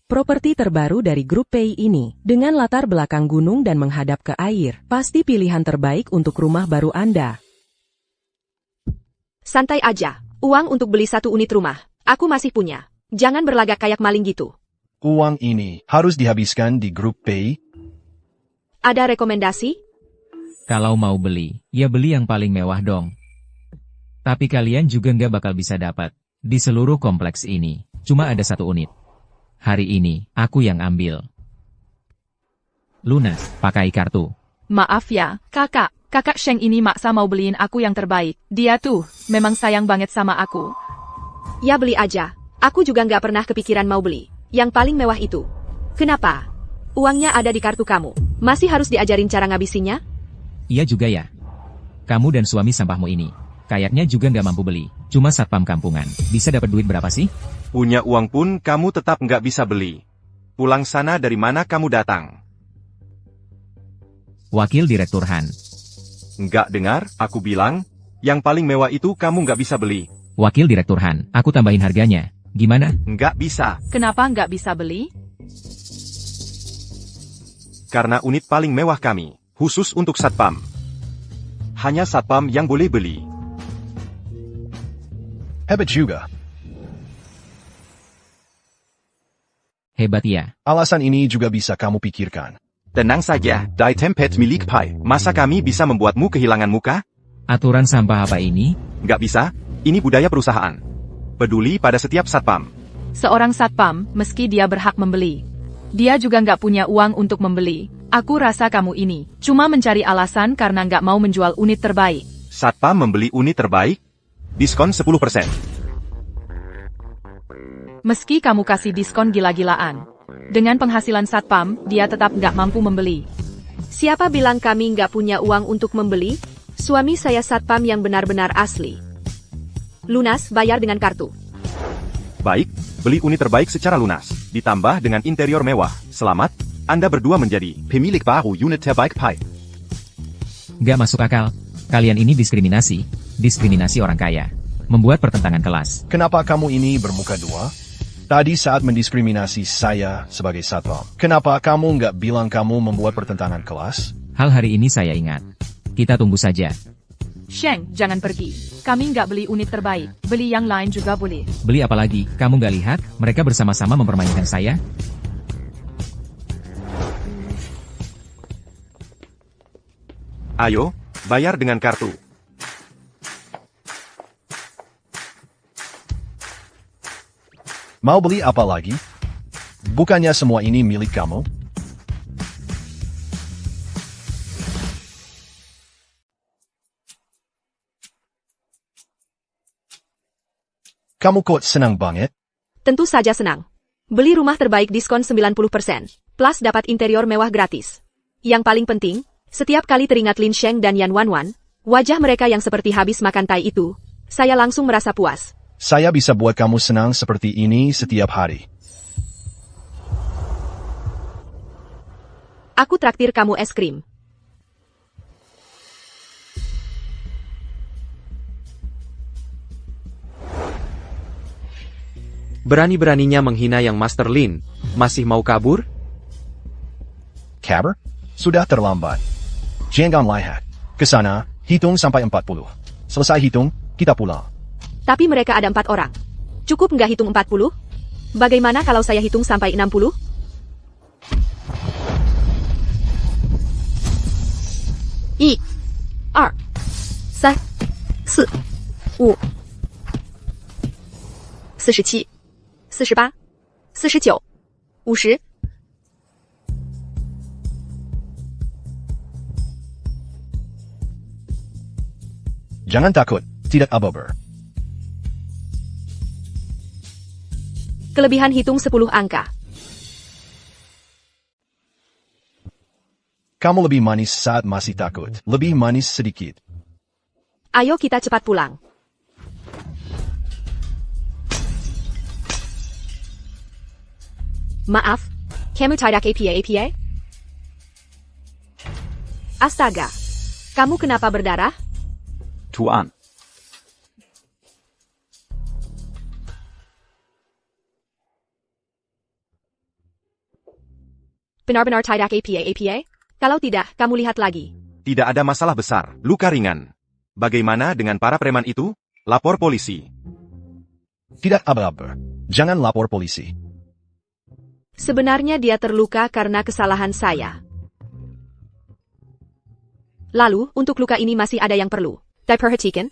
Properti terbaru dari grup Pei ini, dengan latar belakang gunung dan menghadap ke air, pasti pilihan terbaik untuk rumah baru Anda. Santai aja, uang untuk beli satu unit rumah. Aku masih punya. Jangan berlagak kayak maling gitu. Uang ini harus dihabiskan di grup P. Ada rekomendasi? Kalau mau beli, ya beli yang paling mewah dong. Tapi kalian juga nggak bakal bisa dapat. Di seluruh kompleks ini, cuma ada 1 unit. Hari ini, aku yang ambil. Lunas, pakai kartu. Maaf ya, kakak. Kakak Sheng ini maksa mau beliin aku yang terbaik. Dia tuh, memang sayang banget sama aku. Ya beli aja. Aku juga nggak pernah kepikiran mau beli. Yang paling mewah itu. Kenapa? Uangnya ada di kartu kamu. Masih harus diajarin cara ngabisinnya? Iya juga ya. Kamu dan suami sampahmu ini. Kayaknya juga nggak mampu beli. Cuma satpam kampungan. Bisa dapat duit berapa sih? Punya uang pun kamu tetap nggak bisa beli. Pulang sana dari mana kamu datang? Wakil Direktur Han. Nggak dengar, aku bilang, yang paling mewah itu kamu nggak bisa beli. Wakil Direktur Han, aku tambahin harganya. Gimana? Nggak bisa. Kenapa nggak bisa beli? Karena unit paling mewah kami, khusus untuk satpam. Hanya satpam yang boleh beli. Hebat juga. Hebat ya. Alasan ini juga bisa kamu pikirkan. Tenang saja, Die Tempet milik Pai. masa kami bisa membuatmu kehilangan muka? Aturan sampah apa ini? Nggak bisa, ini budaya perusahaan. Peduli pada setiap satpam. Seorang satpam, meski dia berhak membeli. Dia juga nggak punya uang untuk membeli. Aku rasa kamu ini cuma mencari alasan karena nggak mau menjual unit terbaik. Satpam membeli unit terbaik? Diskon 10%. Meski kamu kasih diskon gila-gilaan. Dengan penghasilan satpam, dia tetap nggak mampu membeli. Siapa bilang kami nggak punya uang untuk membeli? Suami saya satpam yang benar-benar asli. Lunas, bayar dengan kartu. Baik, beli unit terbaik secara lunas, ditambah dengan interior mewah. Selamat, Anda berdua menjadi Pemilik baru unit terbaik Pai. Nggak masuk akal. Kalian ini diskriminasi. Diskriminasi orang kaya. Membuat pertentangan kelas. Kenapa kamu ini bermuka dua? Tadi saat mendiskriminasi saya sebagai satpam. Kenapa kamu nggak bilang kamu membuat pertentangan kelas? Hal hari ini saya ingat. Kita tunggu saja. Sheng, jangan pergi. Kami nggak beli unit terbaik. Beli yang lain juga boleh. Beli apa lagi? Kamu nggak lihat? Mereka bersama-sama mempermainkan saya? Ayo, bayar dengan kartu. Mau beli apa lagi? Bukannya semua ini milik kamu? Kamu kok senang banget? Tentu saja senang. Beli rumah terbaik diskon 90%, plus dapat interior mewah gratis. Yang paling penting, setiap kali teringat Lin Sheng dan Yan Wanwan, wajah mereka yang seperti habis makan tai itu, saya langsung merasa puas. Saya bisa buat kamu senang seperti ini setiap hari. Aku traktir kamu es krim. Berani-beraninya menghina yang Master Lin. Masih mau kabur? Kabur? Sudah terlambat. Jangan lihat. Kesana, hitung sampai 40. Selesai hitung, kita pulang. Tapi mereka ada 4 orang. Cukup nggak hitung 40? Bagaimana kalau saya hitung sampai 60? I, 2, 3, 4, 5, 47, 48, 49, 50. Jangan takut, tidak ababer. Kelebihan hitung 10 angka. Kamu lebih manis saat masih takut. Lebih manis sedikit. Ayo kita cepat pulang. Maaf, kamu tidak APA? Astaga, kamu kenapa berdarah? Tuan. Benar-benar tidak APA? Kalau tidak, kamu lihat lagi. Tidak ada masalah besar, luka ringan. Bagaimana dengan para preman itu? Lapor polisi. Tidak aba-aba. Jangan lapor polisi. Sebenarnya dia terluka karena kesalahan saya. Lalu, untuk luka ini masih ada yang perlu diperhatikan?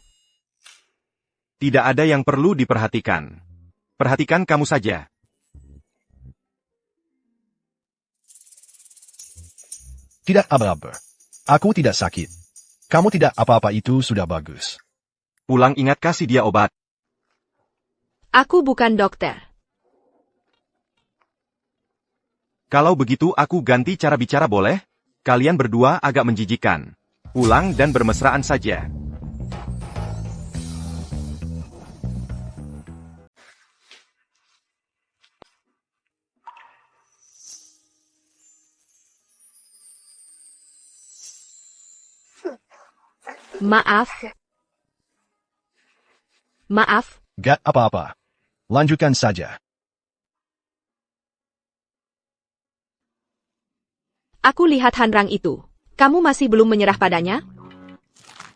Tidak ada yang perlu diperhatikan. Perhatikan kamu saja. Tidak aba-aba. Aku tidak sakit. Kamu tidak apa-apa, itu sudah bagus. Pulang, ingat kasih dia obat. Aku bukan dokter. Kalau begitu aku ganti cara bicara boleh? Kalian berdua agak menjijikan. Pulang dan bermesraan saja. Maaf. Maaf. Gak apa-apa. Lanjutkan saja. Aku lihat Hanrang itu. Kamu masih belum menyerah padanya?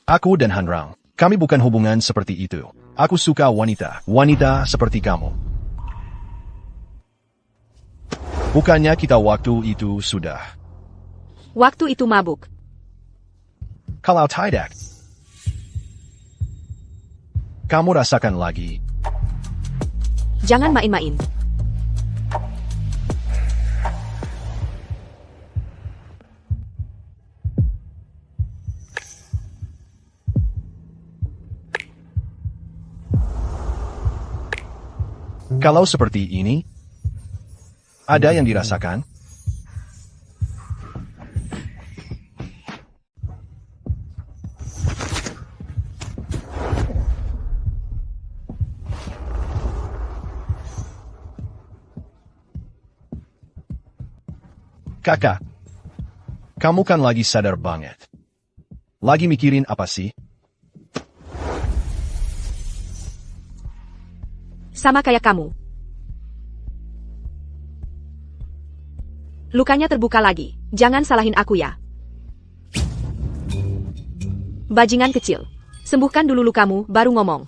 Aku dan Hanrang, kami bukan hubungan seperti itu. Aku suka wanita, wanita seperti kamu. Bukannya kita waktu itu sudah. Waktu itu mabuk. Kalau tidak, kamu rasakan lagi. Jangan main-main. Kalau seperti ini, ada yang dirasakan? Kakak, kamu kan lagi sadar banget. Lagi mikirin apa sih? Sama kayak kamu. Lukanya terbuka lagi. Jangan salahin aku ya. Bajingan kecil. Sembuhkan dulu lukamu, baru ngomong.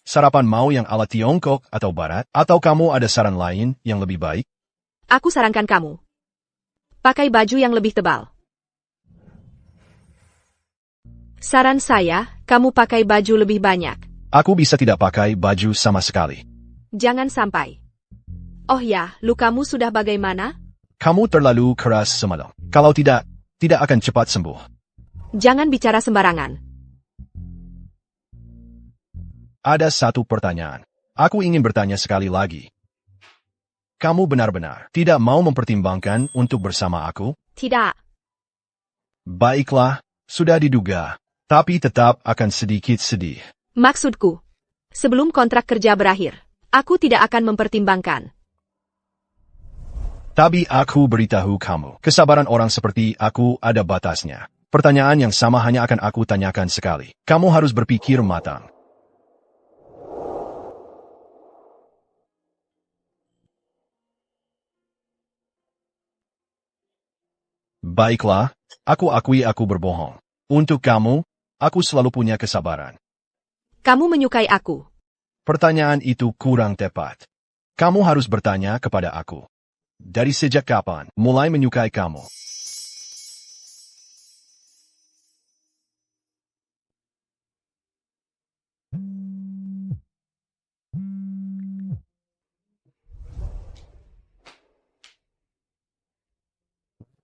Sarapan mau yang ala Tiongkok atau Barat? Atau kamu ada saran lain yang lebih baik? Aku sarankan kamu. Pakai baju yang lebih tebal. Saran saya, kamu pakai baju lebih banyak. Aku bisa tidak pakai baju sama sekali. Jangan sampai. Oh ya, lukamu sudah bagaimana? Kamu terlalu keras semalam. Kalau tidak akan cepat sembuh. Jangan bicara sembarangan. Ada satu pertanyaan. Aku ingin bertanya sekali lagi. Kamu benar-benar tidak mau mempertimbangkan untuk bersama aku? Tidak. Baiklah, sudah diduga. Tapi tetap akan sedikit sedih. Maksudku, sebelum kontrak kerja berakhir, aku tidak akan mempertimbangkan. Tapi aku beritahu kamu, kesabaran orang seperti aku ada batasnya. Pertanyaan yang sama hanya akan aku tanyakan sekali. Kamu harus berpikir matang. Baiklah, aku akui aku berbohong. Untuk kamu, aku selalu punya kesabaran. Kamu menyukai aku. Pertanyaan itu kurang tepat. Kamu harus bertanya kepada aku. Dari sejak kapan mulai menyukai kamu?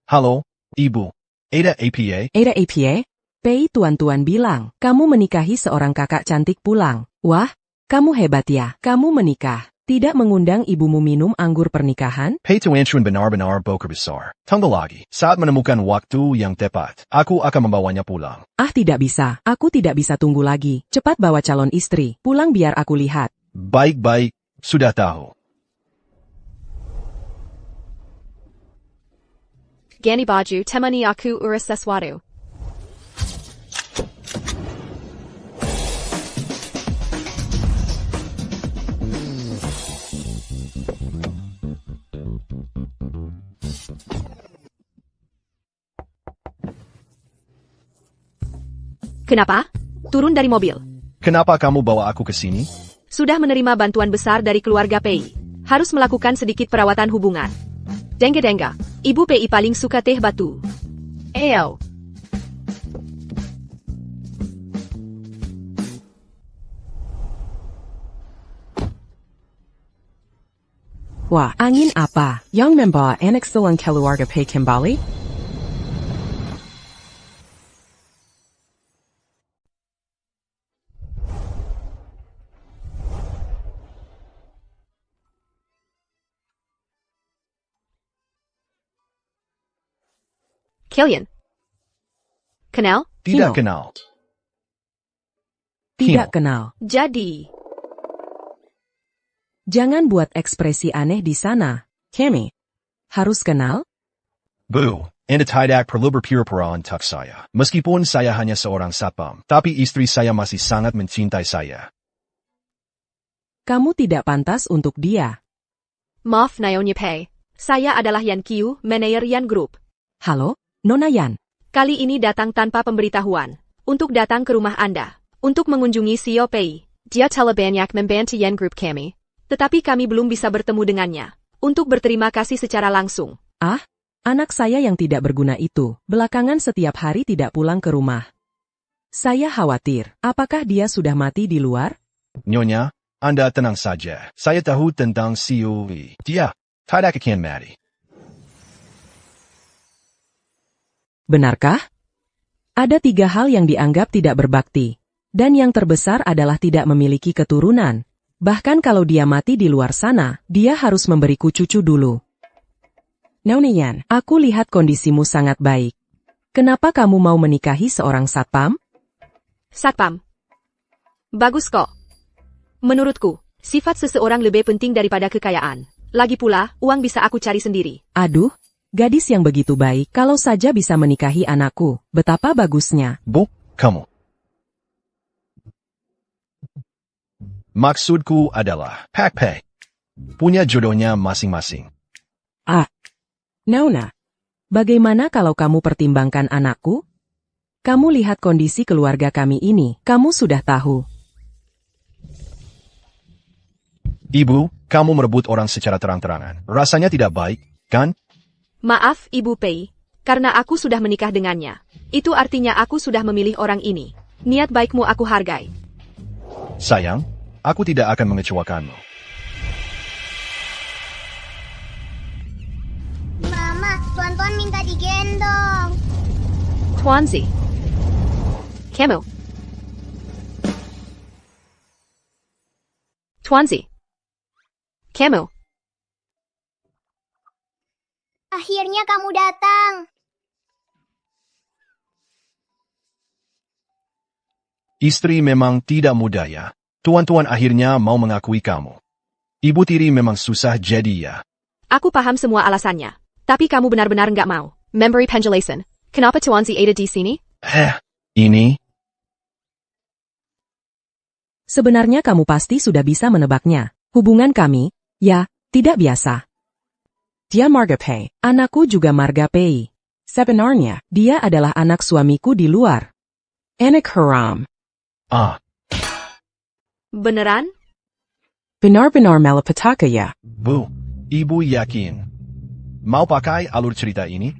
Halo, Ibu. Ada APA? Ada APA? Pei tuan-tuan bilang, kamu menikahi seorang kakak cantik pulang. Wah, kamu hebat ya. Kamu menikah. Tidak mengundang ibumu minum anggur pernikahan? Pei tuan benar-benar boker besar. Tunggu lagi. Saat menemukan waktu yang tepat, aku akan membawanya pulang. Ah, tidak bisa. Aku tidak bisa tunggu lagi. Cepat bawa calon istri. Pulang biar aku lihat. Baik-baik, sudah tahu. Ganti baju, temani aku urus sesuatu. Kenapa? Turun dari mobil. Kenapa kamu bawa aku ke sini? Sudah menerima bantuan besar dari keluarga Pei. Harus melakukan sedikit perawatan hubungan. Dengga, Ibu Pei paling suka teh batu. Ayo. Wah, angin apa? Yang membawa anak selang keluarga Pei kembali? Killian. Kenal? Tidak kenal. Tidak kenal. Jadi, Jangan buat ekspresi aneh di sana, Kami. Harus kenal? Bu, anda tidak perlu berpura-pura untuk saya. Meskipun saya hanya seorang satpam, tapi istri saya masih sangat mencintai saya. Kamu tidak pantas untuk dia. maaf Nyonya Pei. Saya adalah Yan Qiu, manajer Yan Group. Halo, Nona Yan. Kali ini datang tanpa pemberitahuan. Untuk datang ke rumah Anda. Untuk mengunjungi Xiao Pei. Dia telah banyak membantu Yan Group kami. Tetapi kami belum bisa bertemu dengannya. Untuk berterima kasih secara langsung. Ah, anak saya yang tidak berguna itu, belakangan setiap hari tidak pulang ke rumah. Saya khawatir, apakah dia sudah mati di luar? Nyonya, Anda tenang saja. Saya tahu tentang Siu. Dia tidak akan mati. Benarkah? Ada 3 hal yang dianggap tidak berbakti. Dan yang terbesar adalah tidak memiliki keturunan. Bahkan kalau dia mati di luar sana, dia harus memberiku cucu dulu. Nona Yan, aku lihat kondisimu sangat baik. Kenapa kamu mau menikahi seorang satpam? Satpam. Bagus kok. Menurutku, sifat seseorang lebih penting daripada kekayaan. Lagi pula, uang bisa aku cari sendiri. Aduh, gadis yang begitu baik, kalau saja bisa menikahi anakku, betapa bagusnya. Bu, kamu. Maksudku adalah, Pak Pei. Punya jodohnya masing-masing. Ah, Nona. Bagaimana kalau kamu pertimbangkan anakku? Kamu lihat kondisi keluarga kami ini, kamu sudah tahu. Ibu, kamu merebut orang secara terang-terangan. Rasanya tidak baik, kan? Maaf, Ibu Pei. Karena aku sudah menikah dengannya. Itu artinya aku sudah memilih orang ini. Niat baikmu aku hargai. Sayang, aku tidak akan mengecewakanmu. Mama, Tuan-Tuan minta digendong. Tuanzi. Kamu. Tuanzi. Kamu. Akhirnya kamu datang. Istri memang tidak mudah ya. Tuan-tuan akhirnya mau mengakui kamu. Ibu tiri memang susah jadi ya. Aku paham semua alasannya. Tapi kamu benar-benar nggak mau. Memberi penjelasan. Kenapa Tuanzi ada di sini? Ini? Sebenarnya kamu pasti sudah bisa menebaknya. Hubungan kami, ya, tidak biasa. Dia Marga Pei, anakku juga Marga Pei. Sebenarnya, dia adalah anak suamiku di luar. Anak haram. Ah. Beneran? Benar-benar malapetaka ya. Bu, ibu yakin? Mau pakai alur cerita ini?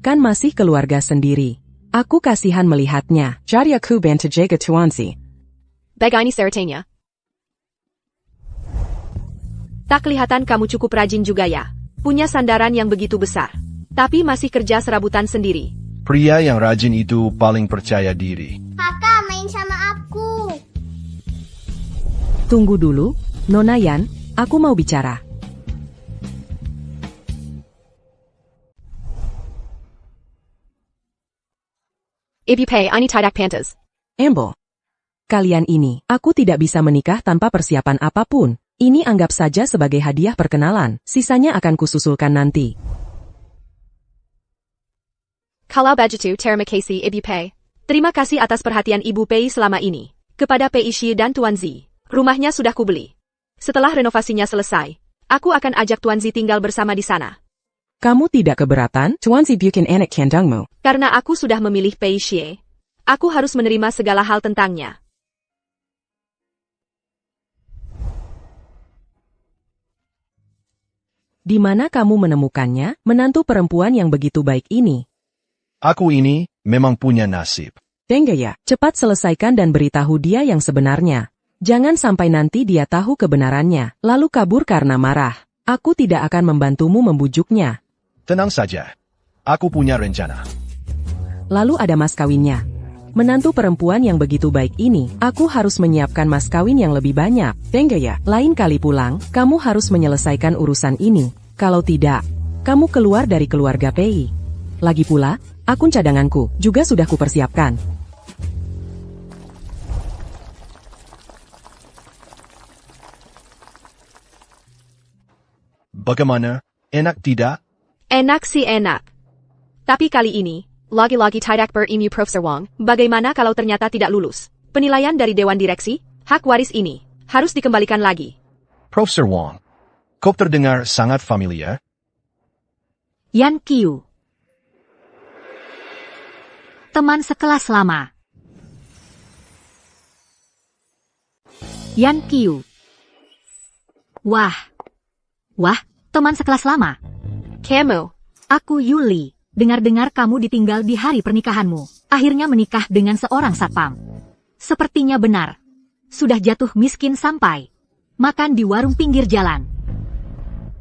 Kan masih keluarga sendiri. Aku kasihan melihatnya. Jadi aku bantu jaga Tuanzi. Bagaini ceritanya? Tak kelihatan kamu cukup rajin juga ya. Punya sandaran yang begitu besar. Tapi masih kerja serabutan sendiri. Pria yang rajin itu paling percaya diri. Kakak, main sama aku. Tunggu dulu, Nona Yan, aku mau bicara. Ibu Pei, ini tidak pantas. Embo. Kalian ini, aku tidak bisa menikah tanpa persiapan apapun. Ini anggap saja sebagai hadiah perkenalan, sisanya akan kususulkan nanti. Kalau begitu, terima kasih Ibu Pei. Terima kasih atas perhatian Ibu Pei selama ini. Kepada Pei Shi dan Tuanzi. Rumahnya sudah kubeli. Setelah renovasinya selesai, aku akan ajak Tuanzi tinggal bersama di sana. Kamu tidak keberatan? Tuanzi bikin anak kandangmu. Karena aku sudah memilih Pei Shi. Aku harus menerima segala hal tentangnya. Di mana kamu menemukannya, menantu perempuan yang begitu baik ini? Aku ini memang punya nasib. Tenggaya, cepat selesaikan dan beritahu dia yang sebenarnya. Jangan sampai nanti dia tahu kebenarannya, lalu kabur karena marah. Aku tidak akan membantumu membujuknya. Tenang saja. Aku punya rencana. Lalu ada mas kawinnya. Menantu perempuan yang begitu baik ini, aku harus menyiapkan mas kawin yang lebih banyak. Tenggaya, lain kali pulang, kamu harus menyelesaikan urusan ini. Kalau tidak, kamu keluar dari keluarga Pei. Lagi pula, akun cadanganku juga sudah kupersiapkan. Bagaimana? Enak tidak? Enak sih enak. Tapi kali ini, lagi-lagi tidak berilmu Profesor Wang, bagaimana kalau ternyata tidak lulus? Penilaian dari Dewan Direksi, hak waris ini, harus dikembalikan lagi. Profesor Wang, kau terdengar sangat familiar? Yan Qiu. Teman sekelas lama. Yan Qiu. Wah, teman sekelas lama. Kamu. Aku Yuli. Dengar-dengar kamu ditinggal di hari pernikahanmu. Akhirnya menikah dengan seorang satpam. Sepertinya benar. Sudah jatuh miskin sampai makan di warung pinggir jalan.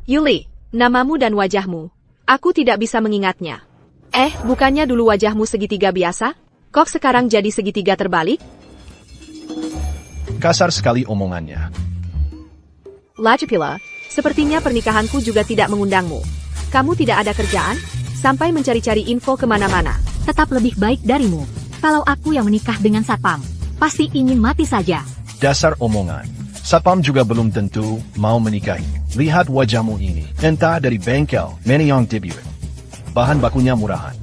Yuli, namamu dan wajahmu. Aku tidak bisa mengingatnya. Bukannya dulu wajahmu segitiga biasa? Kok sekarang jadi segitiga terbalik? Kasar sekali omongannya. Lagi pula, sepertinya pernikahanku juga tidak mengundangmu. Kamu tidak ada kerjaan? Sampai mencari-cari info kemana-mana. Tetap lebih baik darimu. Kalau aku yang menikah dengan satpam, pasti ingin mati saja. Dasar omongan. Satpam juga belum tentu mau menikahi. Lihat wajahmu ini. Entah dari bengkel, mana yang debut. Bahan bakunya murahan.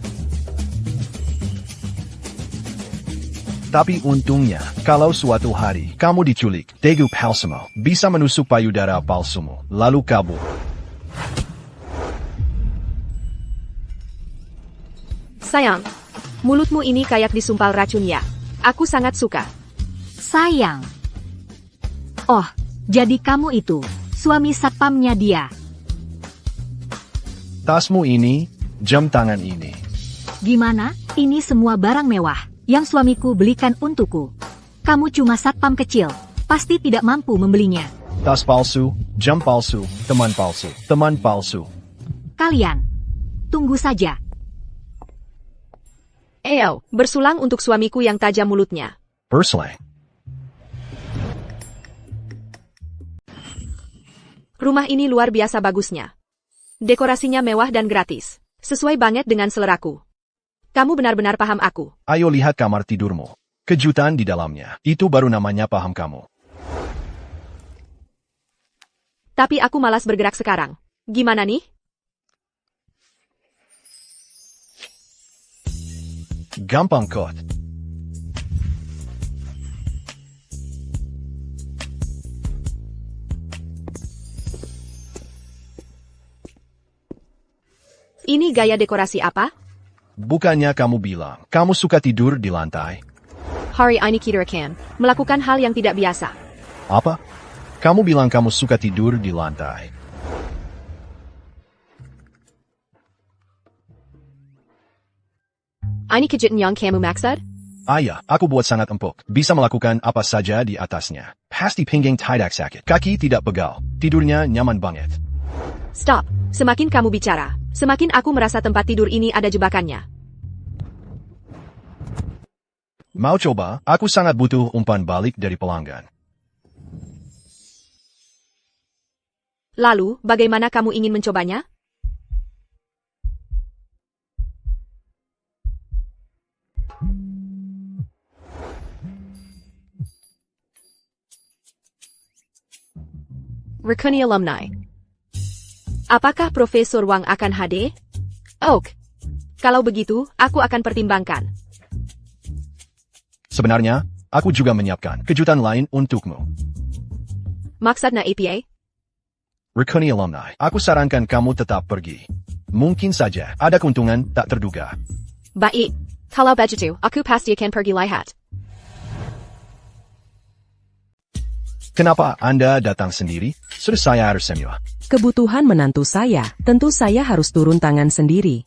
Tapi untungnya, kalau suatu hari kamu diculik, dagu palsumu bisa menusuk payudara palsumu, lalu kabur. Sayang, mulutmu ini kayak disumpal racun ya. Aku sangat suka. Sayang. Oh, jadi kamu itu, suami satpamnya dia. Tasmu ini, jam tangan ini. Gimana? Ini semua barang mewah yang suamiku belikan untukku. Kamu cuma satpam kecil, pasti tidak mampu membelinya. Tas palsu, jam palsu, teman palsu, teman palsu. Kalian, tunggu saja. Bersulang untuk suamiku yang tajam mulutnya. Berselang. Rumah ini luar biasa bagusnya. Dekorasinya mewah dan gratis. Sesuai banget dengan seleraku. Kamu benar-benar paham aku. Ayo lihat kamar tidurmu. Kejutan di dalamnya. Itu baru namanya paham kamu. Tapi aku malas bergerak sekarang. Gimana nih? Gampang kot. Ini gaya dekorasi apa? Bukannya kamu bilang, kamu suka tidur di lantai? Hari ini kita akan melakukan hal yang tidak biasa. Apa? Kamu bilang kamu suka tidur di lantai. Ini kejutan yang kamu maksud? Ayah, aku buat sangat empuk. Bisa melakukan apa saja di atasnya. Pasti pinggang tidak sakit. Kaki tidak pegal. Tidurnya nyaman banget. Stop. Semakin kamu bicara, semakin aku merasa tempat tidur ini ada jebakannya. Mau coba? Aku sangat butuh umpan balik dari pelanggan. Lalu, bagaimana kamu ingin mencobanya? Rekuni alumni. Apakah Profesor Wang akan hadir? Kalau begitu, aku akan pertimbangkan. Sebenarnya, aku juga menyiapkan kejutan lain untukmu. Maksudnya APA? Rekuni alumni, aku sarankan kamu tetap pergi. Mungkin saja ada keuntungan tak terduga. Baik, Kalau begitu, aku pasti akan pergi lihat. Kenapa Anda datang sendiri? Sudah saya harus semua. Kebutuhan menantu saya, tentu saya harus turun tangan sendiri.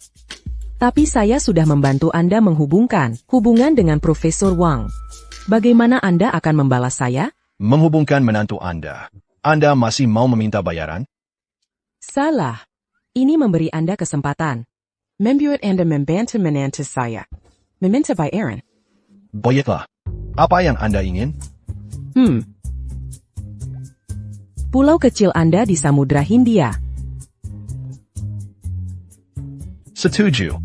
Tapi saya sudah membantu Anda menghubungkan hubungan dengan Profesor Wang. Bagaimana Anda akan membalas saya? Menghubungkan menantu Anda. Anda masih mau meminta bayaran? Salah. Ini memberi Anda kesempatan. Membuat Anda membantu menantu saya. Meminta bayaran. Baiklah. Apa yang Anda ingin? Pulau kecil Anda di Samudra Hindia. Setuju.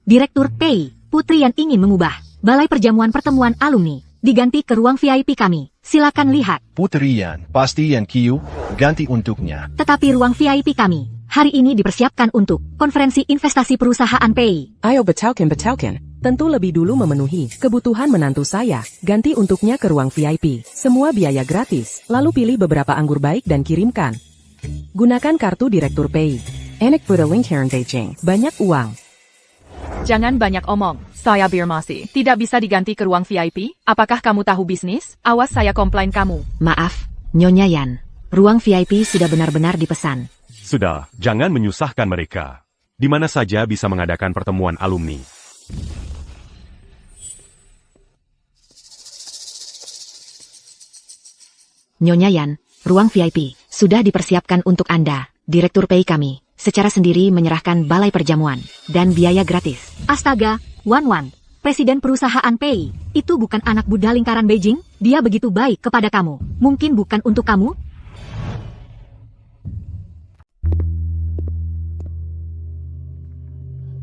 Direktur Pei, Putri yang ingin mengubah balai pertemuan alumni diganti ke ruang VIP kami. Silakan lihat. Putri Yan, pasti Yan Qiu, ganti untuknya. Tetapi ruang VIP kami hari ini dipersiapkan untuk konferensi investasi perusahaan Pei. Ayo betaukan. Tentu lebih dulu memenuhi kebutuhan menantu saya. Ganti untuknya ke ruang VIP. Semua biaya gratis. Lalu pilih beberapa anggur baik dan kirimkan. Gunakan kartu Direktur Pei. Enak pada link here in Beijing. Banyak uang. Jangan banyak omong. Saya masih tidak bisa diganti ke ruang VIP. Apakah kamu tahu bisnis? Awas saya komplain kamu. Maaf, Nyonya Yan. Ruang VIP sudah benar-benar dipesan. Sudah, jangan menyusahkan mereka. Di mana saja bisa mengadakan pertemuan alumni. Nyonya Yan, ruang VIP sudah dipersiapkan untuk Anda. Direktur Pei kami secara sendiri menyerahkan balai perjamuan dan biaya gratis. Astaga, Wan, presiden perusahaan Pei, itu bukan anak muda lingkaran Beijing? Dia begitu baik kepada kamu. Mungkin bukan untuk kamu?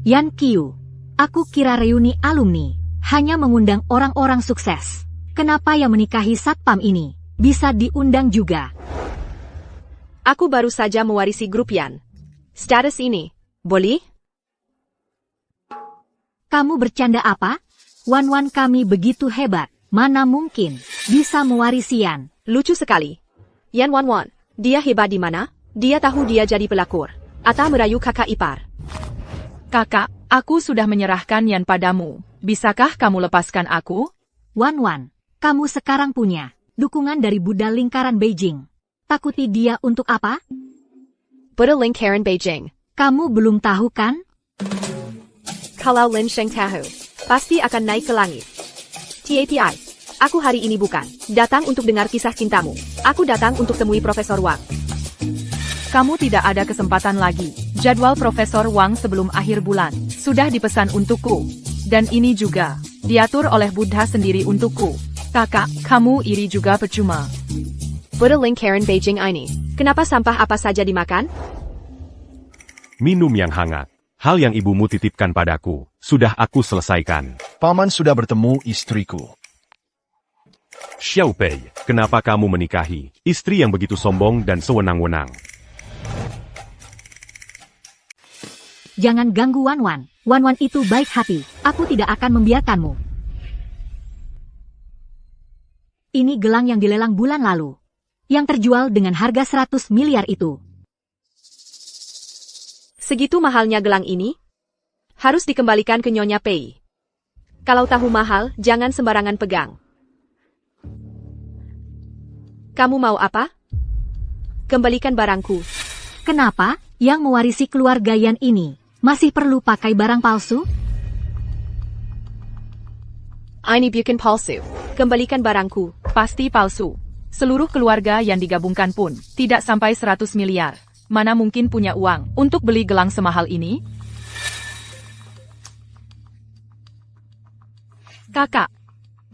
Yan Qiu, aku kira reuni alumni hanya mengundang orang-orang sukses. Kenapa yang menikahi satpam ini bisa diundang juga? Aku baru saja mewarisi grup Yan. Status ini, boleh? Kamu bercanda apa? Wan kami begitu hebat. Mana mungkin bisa mewarisi Yan? Lucu sekali. Yan Wan, dia hebat di mana? Dia tahu dia jadi pelakor. Atau merayu kakak ipar. Kakak, aku sudah menyerahkan Yan padamu. Bisakah kamu lepaskan aku? Wan, kamu sekarang punya dukungan dari Buddha lingkaran Beijing. Takuti dia untuk apa? Buddha lingkaran Beijing. Kamu belum tahu kan? Kalau Lin Sheng tahu, pasti akan naik ke langit. TAPI, aku hari ini bukan datang untuk dengar kisah cintamu. Aku datang untuk temui Profesor Wang. Kamu tidak ada kesempatan lagi. Jadwal Profesor Wang sebelum akhir bulan sudah dipesan untukku. Dan ini juga diatur oleh Buddha sendiri untukku. Kakak, kamu iri juga percuma. Buddha lingkaran Beijing ini, kenapa sampah apa saja dimakan? Minum yang hangat. Hal yang ibumu titipkan padaku, sudah aku selesaikan. Paman sudah bertemu istriku. Xiao Pei, kenapa kamu menikahi istri yang begitu sombong dan sewenang-wenang? Jangan ganggu Wan. Wan itu baik hati. Aku tidak akan membiarkanmu. Ini gelang yang dilelang bulan lalu. Yang terjual dengan harga 100 miliar itu. Segitu mahalnya gelang ini? Harus dikembalikan ke Nyonya Pei. Kalau tahu mahal, jangan sembarangan pegang. Kamu mau apa? Kembalikan barangku. Kenapa? Yang mewarisi keluarga Yan ini masih perlu pakai barang palsu? Ini bukan palsu. Kembalikan barangku. Pasti palsu. Seluruh keluarga yang digabungkan pun tidak sampai 100 miliar. Mana mungkin punya uang untuk beli gelang semahal ini? Kakak,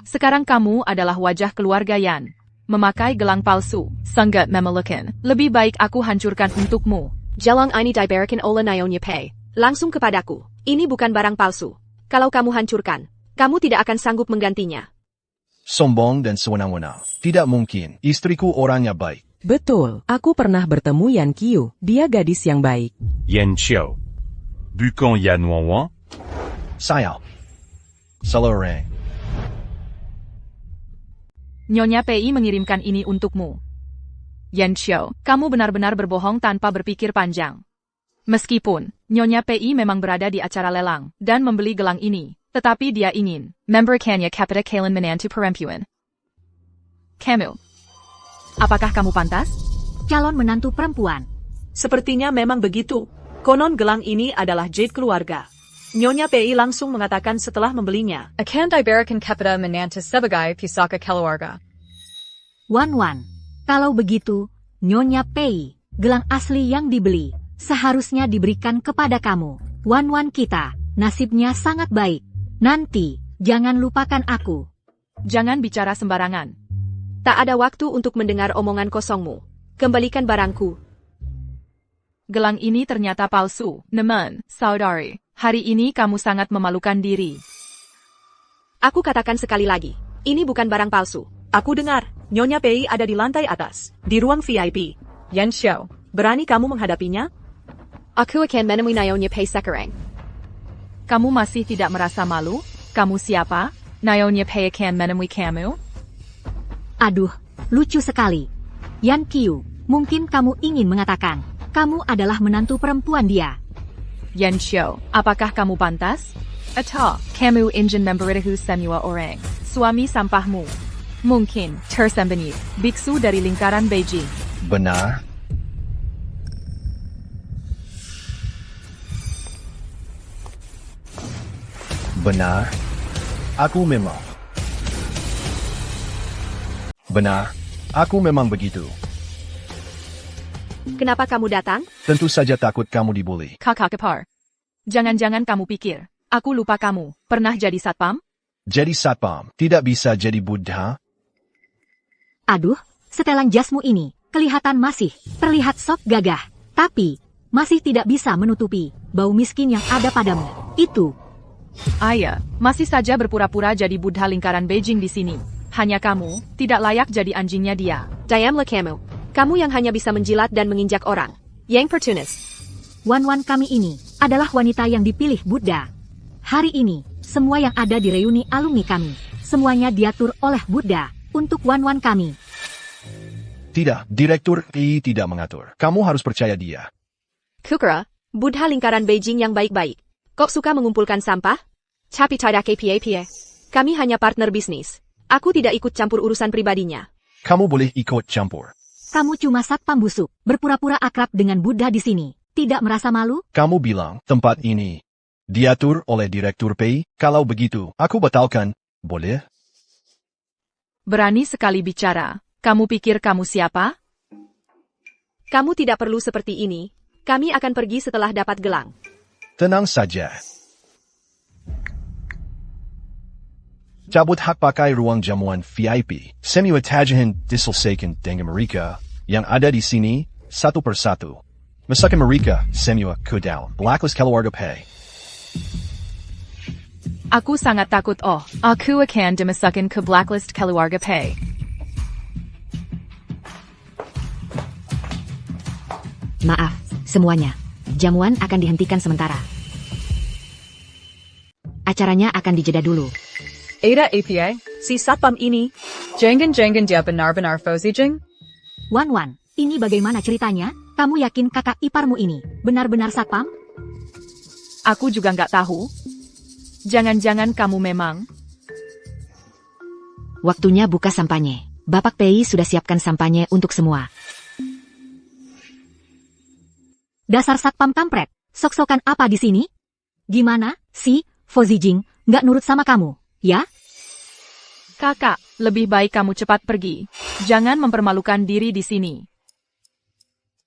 sekarang kamu adalah wajah keluarga Yan. Memakai gelang palsu, sangat memalukan. Lebih baik aku hancurkan untukmu. Gelang ini diberikan oleh Nyonya Pei. Langsung kepadaku. Ini bukan barang palsu. Kalau kamu hancurkan, kamu tidak akan sanggup menggantinya. Sombong dan sewenang-wenang. Tidak mungkin. Istriku orangnya baik. Betul, aku pernah bertemu Yan Qiu. Dia gadis yang baik. Yan Xiao. Bukan Yan Wan. Saya. Salah. Nyonya Pei mengirimkan ini untukmu. Yan Xiao, kamu benar-benar berbohong tanpa berpikir panjang. Meskipun, Nyonya Pei memang berada di acara lelang, dan membeli gelang ini, tetapi dia ingin, memberikannya kepada kalian menantu perempuan. Kamu. Apakah kamu pantas? Calon menantu perempuan. Sepertinya memang begitu. Konon gelang ini adalah jade keluarga. Nyonya Pei langsung mengatakan setelah membelinya. Akan diberikan kepada menantu sebagai pusaka keluarga. Wan, kalau begitu, Nyonya Pei, gelang asli yang dibeli, seharusnya diberikan kepada kamu. Wan kita, nasibnya sangat baik. Nanti, jangan lupakan aku. Jangan bicara sembarangan. Tak ada waktu untuk mendengar omongan kosongmu. Kembalikan barangku. Gelang ini ternyata palsu, Nemen, saudari. Hari ini kamu sangat memalukan diri. Aku katakan sekali lagi, ini bukan barang palsu. Aku dengar, Nyonya Pei ada di lantai atas, di ruang VIP. Yan Xiao, berani kamu menghadapinya? Aku akan menemui Nyonya Pei sekarang. Kamu masih tidak merasa malu? Kamu siapa? Nyonya Pei akan menemui kamu? Aduh, lucu sekali. Yan Qiu, mungkin kamu ingin mengatakan, kamu adalah menantu perempuan dia. Yan Xiao, apakah kamu pantas? Atau, kamu ingin memberitahu semua orang, suami sampahmu? Mungkin, tersembunyi, biksu dari lingkaran Beijing. Benar? Benar? Aku memang. Benar, aku memang begitu. Kenapa kamu datang? Tentu saja takut kamu dibully. Kakak kepar. Jangan-jangan kamu pikir, aku lupa kamu, pernah jadi satpam? Jadi satpam, tidak bisa jadi Buddha? Aduh, setelan jasmu ini, kelihatan masih terlihat sok gagah. Tapi, masih tidak bisa menutupi bau miskin yang ada padamu. Itu. Ayah, masih saja berpura-pura jadi Buddha lingkaran Beijing di sini. Hanya kamu, tidak layak jadi anjingnya dia. Diamlah kamu. Kamu yang hanya bisa menjilat dan menginjak orang. Yang Pertunis. Wan kami ini adalah wanita yang dipilih Buddha. Hari ini, semua yang ada di reuni alumni kami, semuanya diatur oleh Buddha untuk Wan kami. Tidak, Direktur I tidak mengatur. Kamu harus percaya dia. Kukra, Buddha lingkaran Beijing yang baik-baik. Kok suka mengumpulkan sampah? Tapi tidak KPA. Kami hanya partner bisnis. Aku tidak ikut campur urusan pribadinya. Kamu boleh ikut campur. Kamu cuma satpam busuk, berpura-pura akrab dengan Buddha di sini. Tidak merasa malu? Kamu bilang, tempat ini diatur oleh Direktur Pei. Kalau begitu, aku batalkan. Boleh? Berani sekali bicara. Kamu pikir kamu siapa? Kamu tidak perlu seperti ini. Kami akan pergi setelah dapat gelang. Tenang saja. Cabut hak pakai ruang jamuan VIP. Semua tagihan diselesaikan dengan mereka yang ada di sini satu persatu. Masukkan mereka semua ke dalam blacklist keluarga Pei. Aku sangat takut. Aku akan dimasukkan ke blacklist keluarga Pei. Maaf, semuanya. Jamuan akan dihentikan sementara. Acaranya akan dijeda dulu. Ada APA, si satpam ini. Jangan dia benar-benar Fozijing? Wan, ini bagaimana ceritanya? Kamu yakin kakak iparmu ini benar-benar satpam? Aku juga nggak tahu. Jangan-jangan kamu memang... Waktunya buka sampahnya. Bapak Pei sudah siapkan sampahnya untuk semua. Dasar satpam kampret, sok-sokan apa di sini? Gimana, si Fozijing, nggak nurut sama kamu, ya? Kakak, lebih baik kamu cepat pergi. Jangan mempermalukan diri di sini.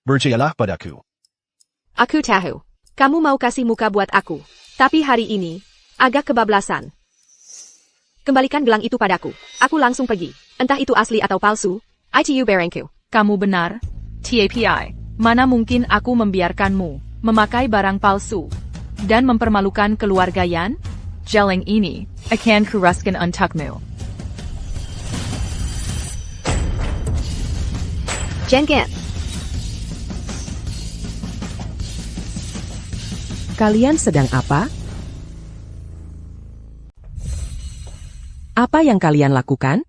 Percayalah padaku. Aku tahu. Kamu mau kasih muka buat aku. Tapi hari ini, agak kebablasan. Kembalikan gelang itu padaku. Aku langsung pergi. Entah itu asli atau palsu. ITU barangku. Kamu benar. TAPI. Mana mungkin aku membiarkanmu memakai barang palsu dan mempermalukan keluarga Yan? Geleng ini akan kuraskan untukmu. Jangan. Kalian sedang apa? Apa yang kalian lakukan?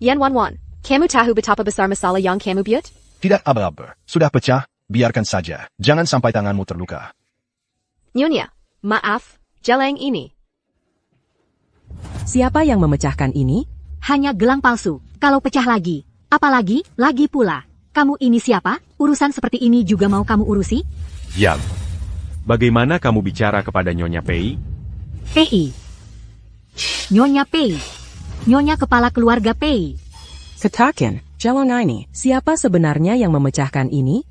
Yan Wan, Kamu tahu betapa besar masalah yang kamu buat? Tidak aba-aba. Sudah pecah, biarkan saja. Jangan sampai tanganmu terluka. Nyonya, maaf, jeleng ini. Siapa yang memecahkan ini? Hanya gelang palsu. Kalau pecah lagi. Apalagi, lagi pula. Kamu ini siapa? Urusan seperti ini juga mau kamu urusi? Diam. Bagaimana kamu bicara kepada Nyonya Pei? Pei. Nyonya Pei. Nyonya kepala keluarga Pei. Katakan, Jalong ini, siapa sebenarnya yang memecahkan ini?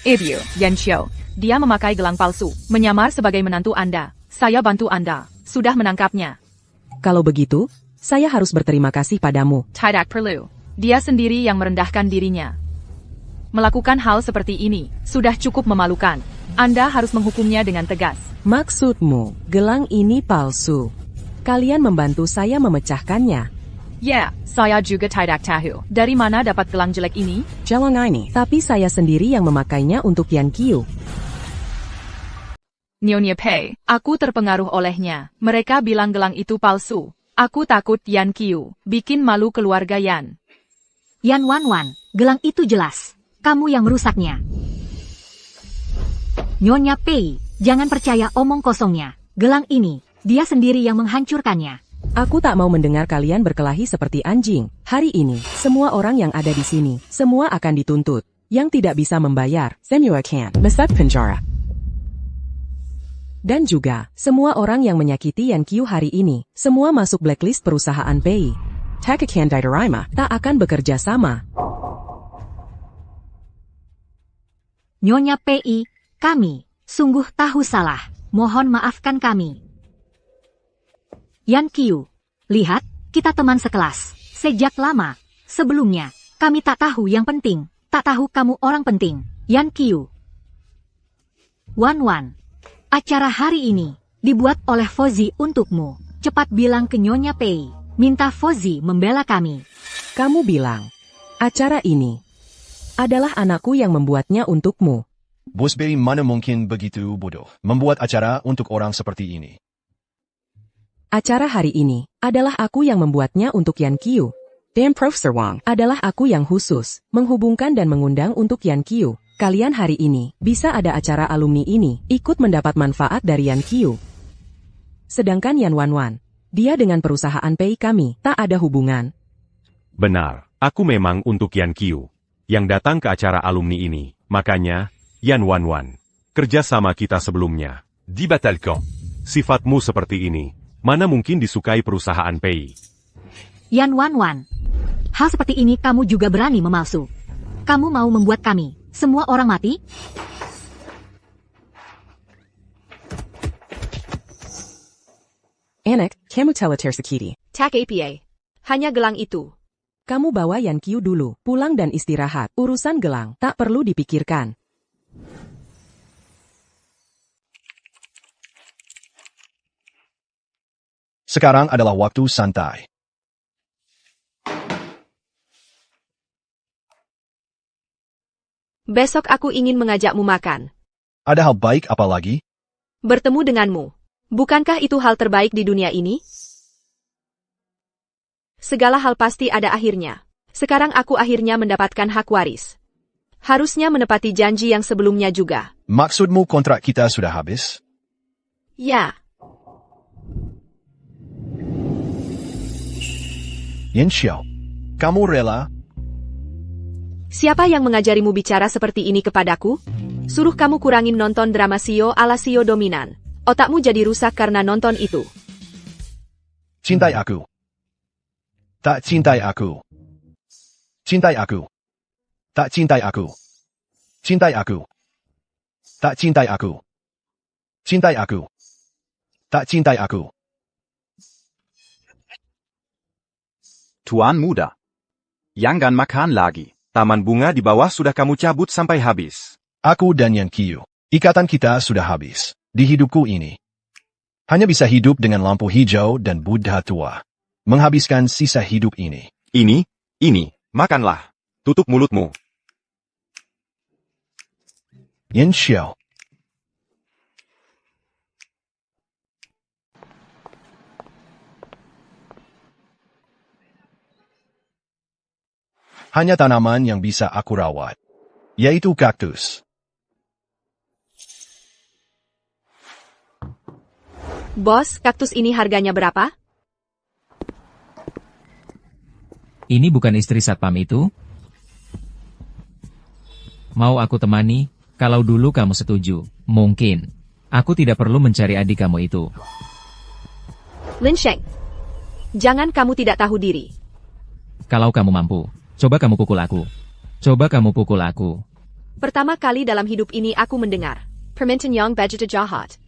Ibu, Yan Xiao. Dia memakai gelang palsu, menyamar sebagai menantu Anda. Saya bantu Anda. Sudah menangkapnya. Kalau begitu, saya harus berterima kasih padamu. Tidak perlu. Dia sendiri yang merendahkan dirinya. Melakukan hal seperti ini, sudah cukup memalukan. Anda harus menghukumnya dengan tegas. Maksudmu, gelang ini palsu. Kalian membantu saya memecahkannya. Ya, saya juga tidak tahu. Dari mana dapat gelang jelek ini? Jalong ini, tapi saya sendiri yang memakainya untuk Yan Qiu. Nyonya Pei, aku terpengaruh olehnya. Mereka bilang gelang itu palsu. Aku takut Yan Qiu bikin malu keluarga Yan. Yan Wanwan, gelang itu jelas. Kamu yang merusaknya. Nyonya Pei, jangan percaya omong kosongnya. Gelang ini, dia sendiri yang menghancurkannya. Aku tak mau mendengar kalian berkelahi seperti anjing. Hari ini, semua orang yang ada di sini, semua akan dituntut. Yang tidak bisa membayar, semua akan masuk penjara. Dan juga, semua orang yang menyakiti Yan Qiu hari ini, semua masuk blacklist perusahaan Pei. Tak akan diterima, tak akan bekerja sama. Nyonya Pei, kami sungguh tahu salah. Mohon maafkan kami. Yan Qiu, lihat, kita teman sekelas. Sejak lama. Sebelumnya, kami tak tahu yang penting. Tak tahu kamu orang penting. Yan Qiu. Wan, acara hari ini dibuat oleh Fauzi untukmu. Cepat bilang ke Nyonya Pei. Minta Fauzi membela kami. Kamu bilang, acara ini adalah anakku yang membuatnya untukmu. Bos Bei mana mungkin begitu bodoh membuat acara untuk orang seperti ini. Acara hari ini adalah aku yang membuatnya untuk Yan Qiu. Dan Profesor Wang adalah aku yang khusus menghubungkan dan mengundang untuk Yan Qiu. Kalian hari ini bisa ada acara alumni ini ikut mendapat manfaat dari Yan Qiu. Sedangkan Yan Wanwan, dia dengan perusahaan Pei kami tak ada hubungan. Benar, aku memang untuk Yan Qiu yang datang ke acara alumni ini. Makanya, Yan Wanwan, kerjasama kita sebelumnya dibatalkan. Sifatmu seperti ini, mana mungkin disukai perusahaan Pei? Yan Wanwan, hal seperti ini kamu juga berani memalsu. Kamu mau membuat kami semua orang mati? Anak, kamu telah tersakiti. Tak apa. Hanya gelang itu. Kamu bawa Yan Qiu dulu, pulang dan istirahat. Urusan gelang tak perlu dipikirkan. Sekarang adalah waktu santai. Besok aku ingin mengajakmu makan. Ada hal baik apa lagi? Bertemu denganmu. Bukankah itu hal terbaik di dunia ini? Segala hal pasti ada akhirnya. Sekarang aku akhirnya mendapatkan hak waris. Harusnya menepati janji yang sebelumnya juga. Maksudmu kontrak kita sudah habis? Ya. Yan Xiao, kamu rela? Siapa yang mengajarimu bicara seperti ini kepadaku? Suruh kamu kurangin nonton drama Sio ala Sio dominan. Otakmu jadi rusak karena nonton itu. Cintai aku. Tak cintai aku. Cintai aku. Tak cintai aku. Cintai aku. Tak cintai aku. Cintai aku. Tak cintai aku. Tuan muda. Jangan makan lagi. Taman bunga di bawah sudah kamu cabut sampai habis. Aku dan Yan Qiu. Ikatan kita sudah habis. Di hidupku ini. Hanya bisa hidup dengan lampu hijau dan Buddha tua. Menghabiskan sisa hidup ini. Ini, makanlah. Tutup mulutmu. Yan Xiao. Hanya tanaman yang bisa aku rawat, yaitu kaktus. Bos, kaktus ini harganya berapa? Ini bukan istri satpam itu? Mau aku temani? Kalau dulu kamu setuju, mungkin. Aku tidak perlu mencari adik kamu itu. Lin Sheng, jangan kamu tidak tahu diri. Kalau kamu mampu, coba kamu pukul aku. Coba kamu pukul aku. Pertama kali dalam hidup ini aku mendengar permintaan yang begitu jahat.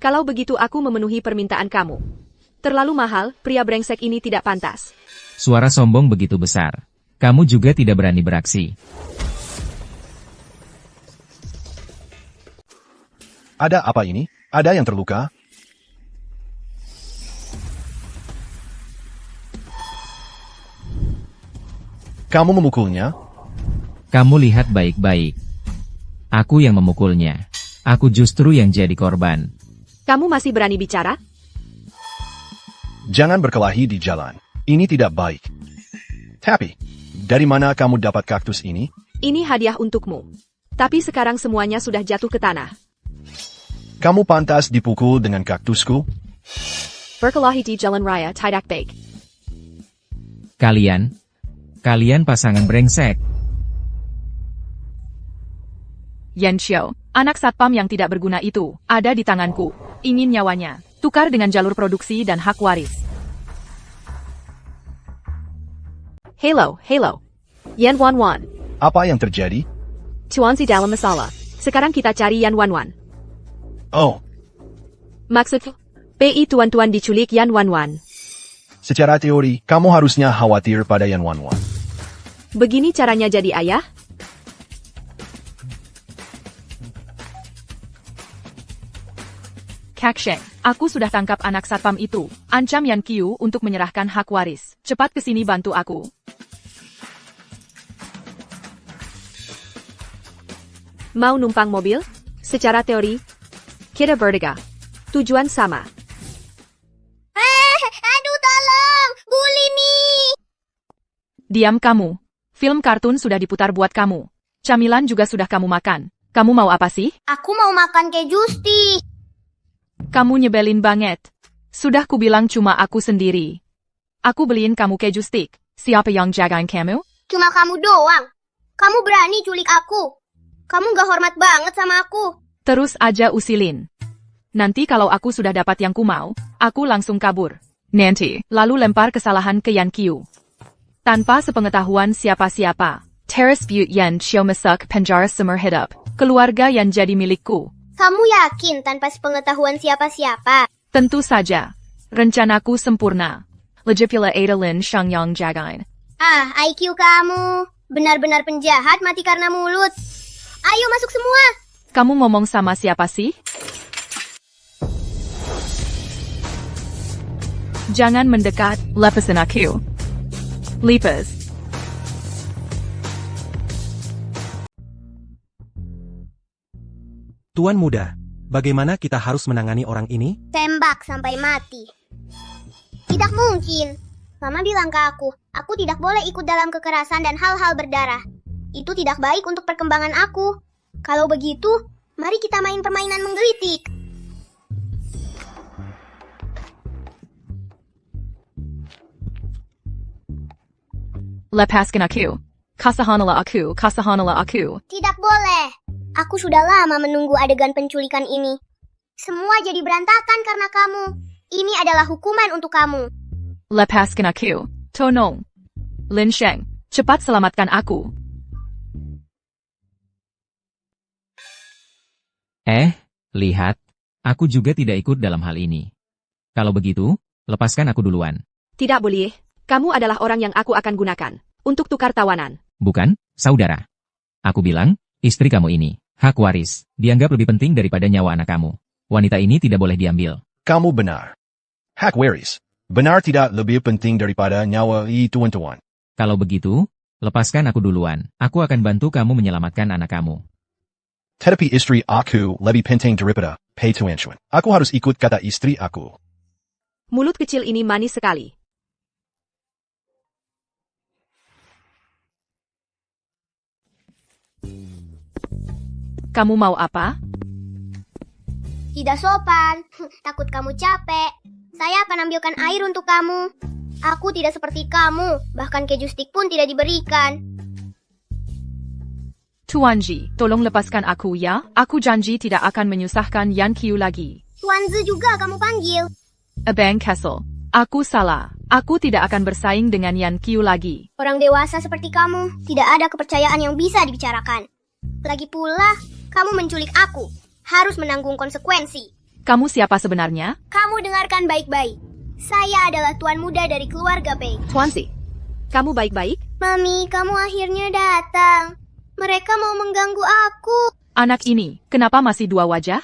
Kalau begitu aku memenuhi permintaan kamu. Terlalu mahal, pria brengsek ini tidak pantas. Suara sombong begitu besar. Kamu juga tidak berani beraksi. Ada apa ini? Ada yang terluka? Kamu memukulnya? Kamu lihat baik-baik. Aku yang memukulnya. Aku justru yang jadi korban. Kamu masih berani bicara? Jangan berkelahi di jalan. Ini tidak baik. Tapi, dari mana kamu dapat kaktus ini? Ini hadiah untukmu. Tapi sekarang semuanya sudah jatuh ke tanah. Kamu pantas dipukul dengan kaktusku? Berkelahi di jalan raya tidak baik. Kalian pasangan brengsek. Yan Xiao, anak satpam yang tidak berguna itu, ada di tanganku. Ingin nyawanya. Tukar dengan jalur produksi dan hak waris. Halo. Yan Wanwan. Apa yang terjadi? Tuanzi dalam masalah. Sekarang kita cari Yan Wanwan. Oh, Maksudku, PI tuan-tuan diculik Yan Wanwan. secara teori, kamu harusnya khawatir pada Yan Wanwan. Begini caranya jadi ayah? Kak Sheng, aku sudah tangkap anak satpam itu. Ancam Yan Qiu untuk menyerahkan hak waris. Cepat kesini bantu aku. Mau numpang mobil? Secara teori, kita berdua. Tujuan sama. Aduh tolong, bully nih. Diam kamu. Film kartun sudah diputar buat kamu. Camilan juga sudah kamu makan. Kamu mau apa sih? Aku mau makan keju stick. Kamu nyebelin banget. Sudah kubilang cuma aku sendiri. Aku beliin kamu keju stick. Siapa yang jagain kamu? Cuma kamu doang. Kamu berani culik aku. Kamu gak hormat banget sama aku. Terus aja usilin. Nanti kalau aku sudah dapat yang ku mau, aku langsung kabur. Nanti, lalu lempar kesalahan ke Yan Qiu. Tanpa sepengetahuan siapa-siapa. Terrace Butte Yan Xiao masuk penjara seumur hidup. Keluarga yang jadi milikku. Kamu yakin tanpa sepengetahuan siapa-siapa? Tentu saja. Rencanaku sempurna. Legipula Ada Lin Shangyang jagain. IQ kamu. Benar-benar penjahat mati karena mulut. Ayo masuk semua. Kamu ngomong sama siapa sih? Jangan mendekat, lepasin aku. Lepas. Tuan muda, bagaimana kita harus menangani orang ini? Tembak sampai mati. Tidak mungkin. Mama bilang ke aku tidak boleh ikut dalam kekerasan dan hal-hal berdarah. Itu tidak baik untuk perkembangan aku. Kalau begitu, mari kita main permainan menggelitik. Lepaskan aku. Kasahanala aku. Tidak boleh. Aku sudah lama menunggu adegan penculikan ini. Semua jadi berantakan karena kamu. Ini adalah hukuman untuk kamu. Lepaskan aku. Tolong. Lin Sheng, cepat selamatkan aku. Lihat. Aku juga tidak ikut dalam hal ini. Kalau begitu, lepaskan aku duluan. Tidak boleh. Kamu adalah orang yang aku akan gunakan untuk tukar tawanan. Bukan, saudara. Aku bilang, istri kamu ini, hak waris, dianggap lebih penting daripada nyawa anak kamu. Wanita ini tidak boleh diambil. Kamu benar. Hak waris. Benar tidak lebih penting daripada nyawa tuan-tuan. Kalau begitu, lepaskan aku duluan. Aku akan bantu kamu menyelamatkan anak kamu. Tetapi istri aku lebih penting daripada tuan-tuan. Aku harus ikut kata istri aku. Mulut kecil ini manis sekali. kamu mau apa? Tidak sopan. Takut kamu capek. Saya akan ambilkan air untuk kamu. Aku tidak seperti kamu. Bahkan keju stik pun tidak diberikan. Tuan Ji, tolong lepaskan aku ya. Aku janji tidak akan menyusahkan Yan Qiu lagi. Tuan Zi juga kamu panggil. Abang Castle, aku salah. Aku tidak akan bersaing dengan Yan Qiu lagi. Orang dewasa seperti kamu, tidak ada kepercayaan yang bisa dibicarakan. Lagi pula, kamu menculik aku. Harus menanggung konsekuensi. Kamu siapa sebenarnya? Kamu dengarkan baik-baik. Saya adalah tuan muda dari keluarga Pei. Tuan Si, kamu baik-baik? Mami, kamu akhirnya datang. Mereka mau mengganggu aku. Anak ini, kenapa masih dua wajah?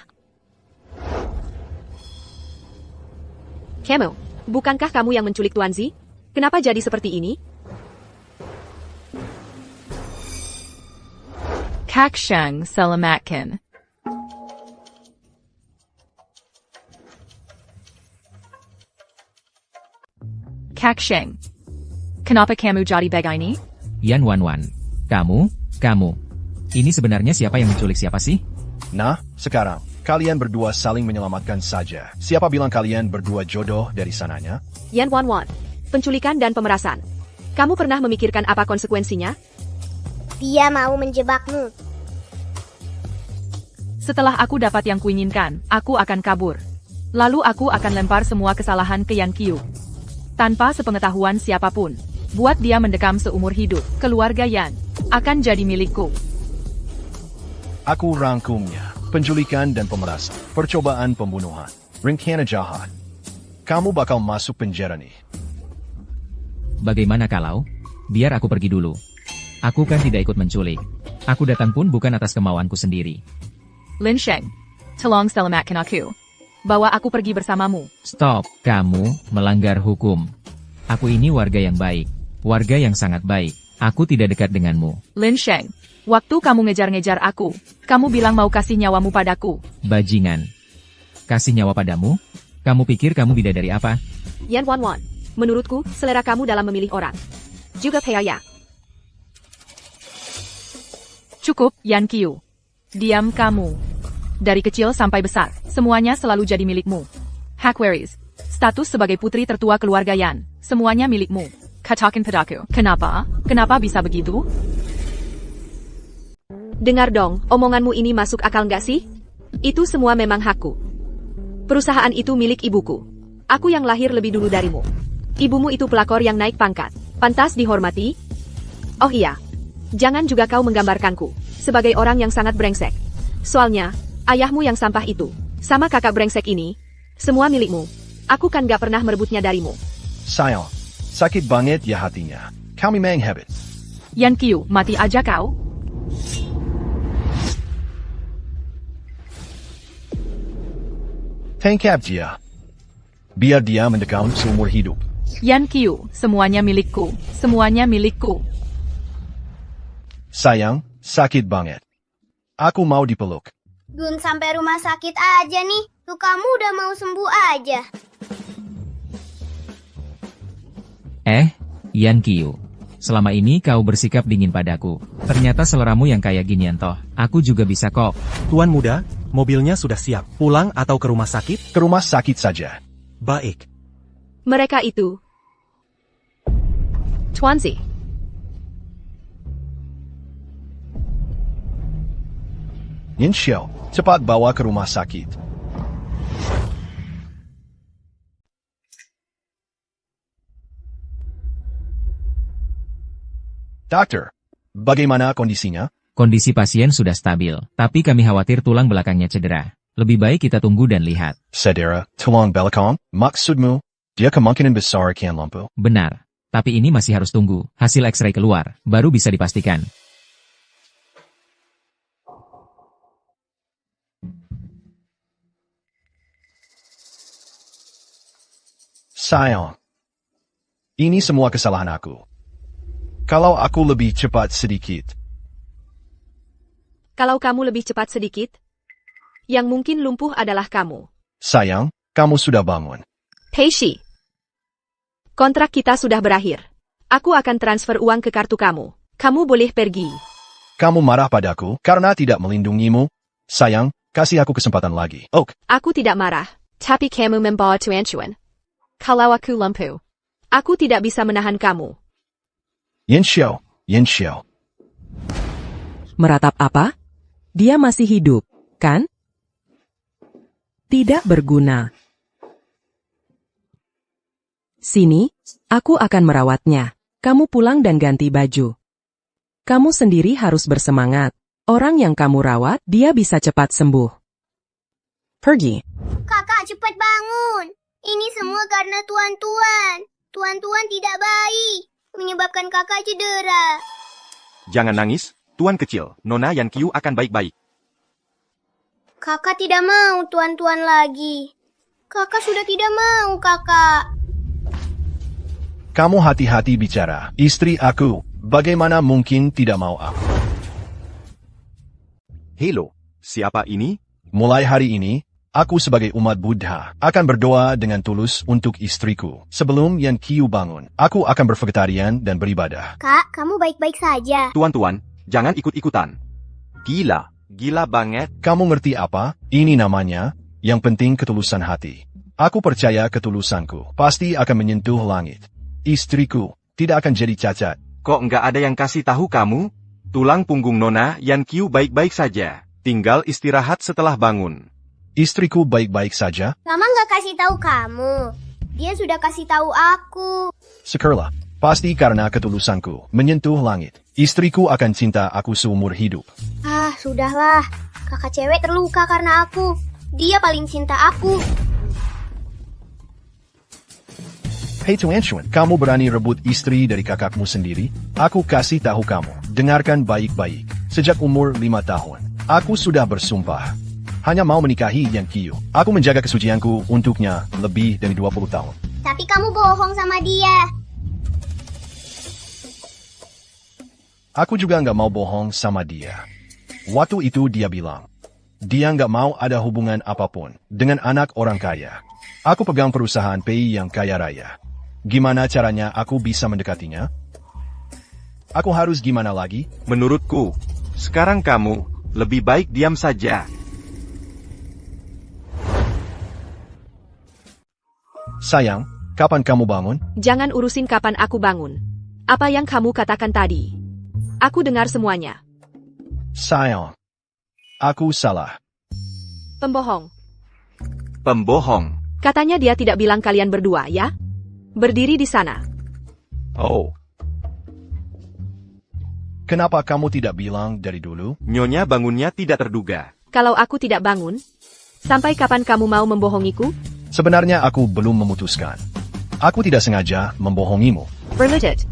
Camel, bukankah kamu yang menculik Tuan Zi? Kenapa jadi seperti ini? Kak Sheng selamatkan. Kak Sheng, kenapa kamu jadi begini? Yan Wanwan, kamu. Ini sebenarnya siapa yang menculik siapa sih? Nah, sekarang, kalian berdua saling menyelamatkan saja. Siapa bilang kalian berdua jodoh dari sananya? Yan Wanwan, penculikan dan pemerasan. Kamu pernah memikirkan apa konsekuensinya? Dia mau menjebakmu. Setelah aku dapat yang kuinginkan, aku akan kabur. Lalu aku akan lempar semua kesalahan ke Yan Qiu. Tanpa sepengetahuan siapapun. Buat dia mendekam seumur hidup. Keluarga Yan akan jadi milikku. Aku rangkumnya. Penculikan dan pemerasan. Percobaan pembunuhan. Rencana jahat. Kamu bakal masuk penjara nih. Bagaimana kalau? Biar aku pergi dulu. Aku kan tidak ikut menculik. Aku datang pun bukan atas kemauanku sendiri. Lin Sheng, tolong selamatkan aku. Bawa aku pergi bersamamu. Stop, kamu melanggar hukum. Aku ini warga yang baik. Warga yang sangat baik. Aku tidak dekat denganmu. Lin Sheng, waktu kamu ngejar-ngejar aku, kamu bilang mau kasih nyawamu padaku. Bajingan. Kasih nyawa padamu? Kamu pikir kamu bidadari apa? Yan Wanwan, menurutku, selera kamu dalam memilih orang. Juga Peaya. Cukup, Yan Qiu. Diam kamu. Dari kecil sampai besar, semuanya selalu jadi milikmu. Hakwaris, status sebagai putri tertua keluarga Yan, semuanya milikmu. Katakan padaku, kenapa? Kenapa bisa begitu? Dengar dong, omonganmu ini masuk akal nggak sih? Itu semua memang hakku. Perusahaan itu milik ibuku. Aku yang lahir lebih dulu darimu. Ibumu itu pelakor yang naik pangkat. Pantas dihormati? Oh iya, jangan juga kau menggambarkanku sebagai orang yang sangat brengsek. Soalnya, ayahmu yang sampah itu, sama kakak brengsek ini, semua milikmu. Aku kan gak pernah merebutnya darimu. Sayang, sakit banget ya hatinya. Kami memang hebat. Yan Qiu, mati aja kau. Tangkap dia. Biar dia mendekam seumur hidup. Yan Qiu, semuanya milikku. Semuanya milikku. Sayang, sakit banget. Aku mau dipeluk. Belum sampai rumah sakit aja nih. Lukamu udah mau sembuh aja. Yan Qiu. Selama ini kau bersikap dingin padaku. Ternyata seleramu yang kayak ginian toh. Aku juga bisa kok. Tuan muda, mobilnya sudah siap. Pulang atau ke rumah sakit? Ke rumah sakit saja. Baik. Mereka itu Tuan Zi. Yin Xiao, cepat bawa ke rumah sakit. Dokter, bagaimana kondisinya? Kondisi pasien sudah stabil, tapi kami khawatir tulang belakangnya cedera. Lebih baik kita tunggu dan lihat. Saudara, tulang belakang, maksudmu, dia kemungkinan besar akan lumpuh. Benar. Tapi ini masih harus tunggu. Hasil X-ray keluar, baru bisa dipastikan. Sayang, ini semua kesalahan aku. Kalau aku lebih cepat sedikit. Kalau kamu lebih cepat sedikit, yang mungkin lumpuh adalah kamu. Sayang, kamu sudah bangun. Peishi, kontrak kita sudah berakhir. Aku akan transfer uang ke kartu kamu. Kamu boleh pergi. Kamu marah padaku karena tidak melindungimu? Sayang, kasih aku kesempatan lagi. Oak, Aku tidak marah, tapi kamu membawa tuancuan. Kalau aku lumpuh, aku tidak bisa menahan kamu. Yin Xiao. Meratap apa? Dia masih hidup, kan? Tidak berguna. Sini, aku akan merawatnya. Kamu pulang dan ganti baju. Kamu sendiri harus bersemangat. Orang yang kamu rawat, dia bisa cepat sembuh. Pergi. Kakak, cepat bangun. Ini semua karena tuan-tuan. Tuan-tuan tidak baik. Menyebabkan kakak cedera. Jangan nangis, Tuan kecil. Nona Yan Qiu akan baik-baik. Kakak tidak mau tuan-tuan lagi. Kakak sudah tidak mau, kakak. Kamu hati-hati bicara. Istri aku, bagaimana mungkin tidak mau aku? Hello, siapa ini? Mulai hari ini, aku sebagai umat Buddha akan berdoa dengan tulus untuk istriku. Sebelum Yan Qiu bangun, aku akan bervegetarian dan beribadah. Kak, kamu baik-baik saja. Tuan-tuan, jangan ikut-ikutan. Gila banget. Kamu ngerti apa? Ini namanya, yang penting ketulusan hati. Aku percaya ketulusanku pasti akan menyentuh langit. Istriku tidak akan jadi cacat. Kok nggak ada yang kasih tahu kamu? Tulang punggung Nona Yan Qiu baik-baik saja. Tinggal istirahat setelah bangun. Istriku baik-baik saja? Mama nggak kasih tahu kamu. Dia sudah kasih tahu aku. Sekerla, pasti karena ketulusanku menyentuh langit. Istriku akan cinta aku seumur hidup. Ah, sudahlah. Kakak cewek terluka karena aku. Dia paling cinta aku. Hei Tuanchuan, kamu berani rebut istri dari kakakmu sendiri? Aku kasih tahu kamu, dengarkan baik-baik. Sejak umur 5 tahun, aku sudah bersumpah. Hanya mau menikahi Yan Qiu. Aku menjaga kesucianku untuknya lebih dari 20 tahun. Tapi kamu bohong sama dia. Aku juga nggak mau bohong sama dia. Waktu itu dia bilang, dia nggak mau ada hubungan apapun dengan anak orang kaya. Aku pegang perusahaan PI yang kaya raya. Gimana caranya aku bisa mendekatinya? Aku harus gimana lagi? Menurutku, sekarang kamu lebih baik diam saja. Sayang, kapan kamu bangun? Jangan urusin kapan aku bangun. Apa yang kamu katakan tadi? Aku dengar semuanya. Sayang, aku salah. Pembohong. Pembohong. Katanya dia tidak bilang kalian berdua, ya? Berdiri di sana. Oh. Kenapa kamu tidak bilang dari dulu? Nyonya bangunnya tidak terduga. Kalau aku tidak bangun, sampai kapan kamu mau membohongiku? Sebenarnya aku belum memutuskan. Aku tidak sengaja membohongimu. Berlutut.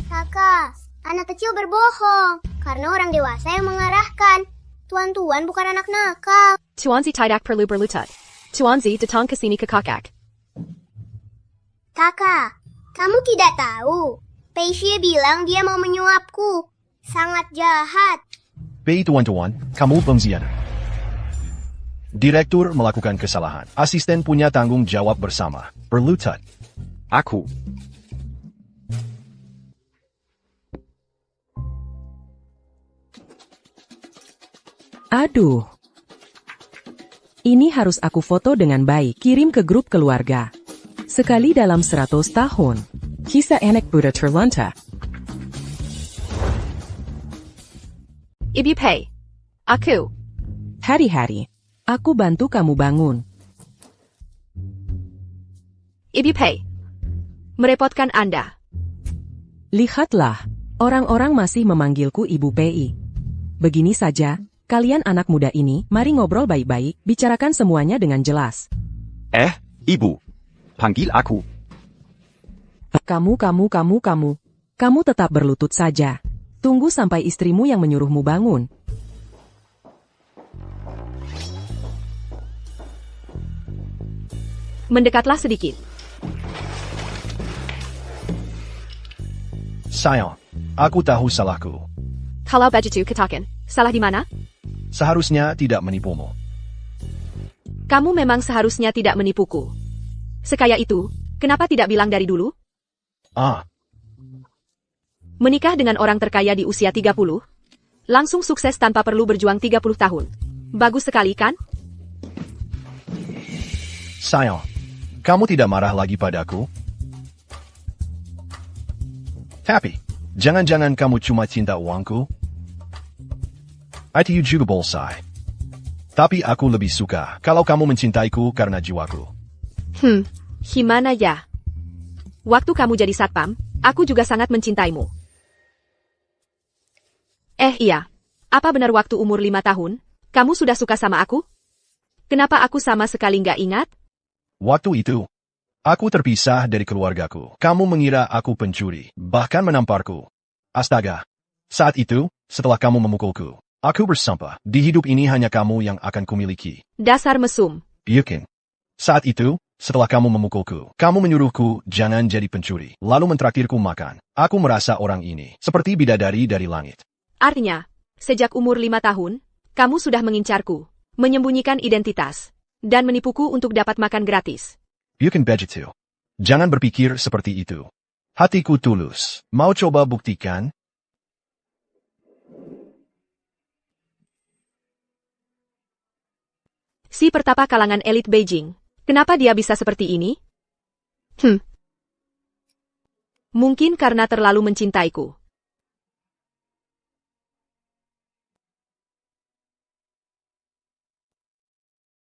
Kakak, anak kecil berbohong. Karena orang dewasa yang mengarahkan. Tuan-tuan bukan anak nakal. Tuanzi tidak perlu berlutut. Tuanzi datang ke sini ke kakak. Kakak, kamu tidak tahu. Pei Xie bilang dia mau menyuapku. Sangat jahat. Pei tuan-tuan, kamu pengkhianat. Direktur melakukan kesalahan. Asisten punya tanggung jawab bersama. Berlutut. Aku. Aduh. Ini harus aku foto dengan baik. Kirim ke grup keluarga. Sekali dalam 100 tahun. Kisah anak Buddha terlanta. Ibu Pei. Aku. Hari-hari. Aku bantu kamu bangun. Ibu Pei. Merepotkan Anda. Lihatlah. Orang-orang masih memanggilku Ibu Pei. Begini saja. Kalian anak muda ini, mari ngobrol baik-baik, bicarakan semuanya dengan jelas. Ibu. Panggil aku. Kamu. Kamu tetap berlutut saja. Tunggu sampai istrimu yang menyuruhmu bangun. Mendekatlah sedikit. Sayang, aku tahu salahku. Kalau begitu katakan, salah di mana? Seharusnya tidak menipumu. Kamu memang seharusnya tidak menipuku. Sekaya itu, kenapa tidak bilang dari dulu? Ah, Menikah dengan orang terkaya di usia 30? Langsung sukses tanpa perlu berjuang 30 tahun. Bagus sekali kan? Sayang, kamu tidak marah lagi padaku? Tapi, jangan-jangan kamu cuma cinta uangku? ITU juga bolsai. Tapi aku lebih suka kalau kamu mencintaiku karena jiwaku. Gimana ya? Waktu kamu jadi satpam, aku juga sangat mencintaimu. Iya. Apa benar waktu umur 5 tahun, kamu sudah suka sama aku? Kenapa aku sama sekali nggak ingat? Waktu itu, aku terpisah dari keluargaku. Kamu mengira aku pencuri, bahkan menamparku. Astaga. Saat itu, setelah kamu memukulku, aku bersumpah, di hidup ini hanya kamu yang akan kumiliki. Dasar mesum. Yakin. Saat itu, setelah kamu memukulku, kamu menyuruhku jangan jadi pencuri, lalu mentraktirku makan. Aku merasa orang ini seperti bidadari dari langit. Artinya, sejak umur 5 tahun, kamu sudah mengincarku, menyembunyikan identitas, dan menipuku untuk dapat makan gratis. Bukan begitu. Jangan berpikir seperti itu. Hatiku tulus. Mau coba buktikan? Si pertapa kalangan elit Beijing. Kenapa dia bisa seperti ini? Mungkin karena terlalu mencintaiku.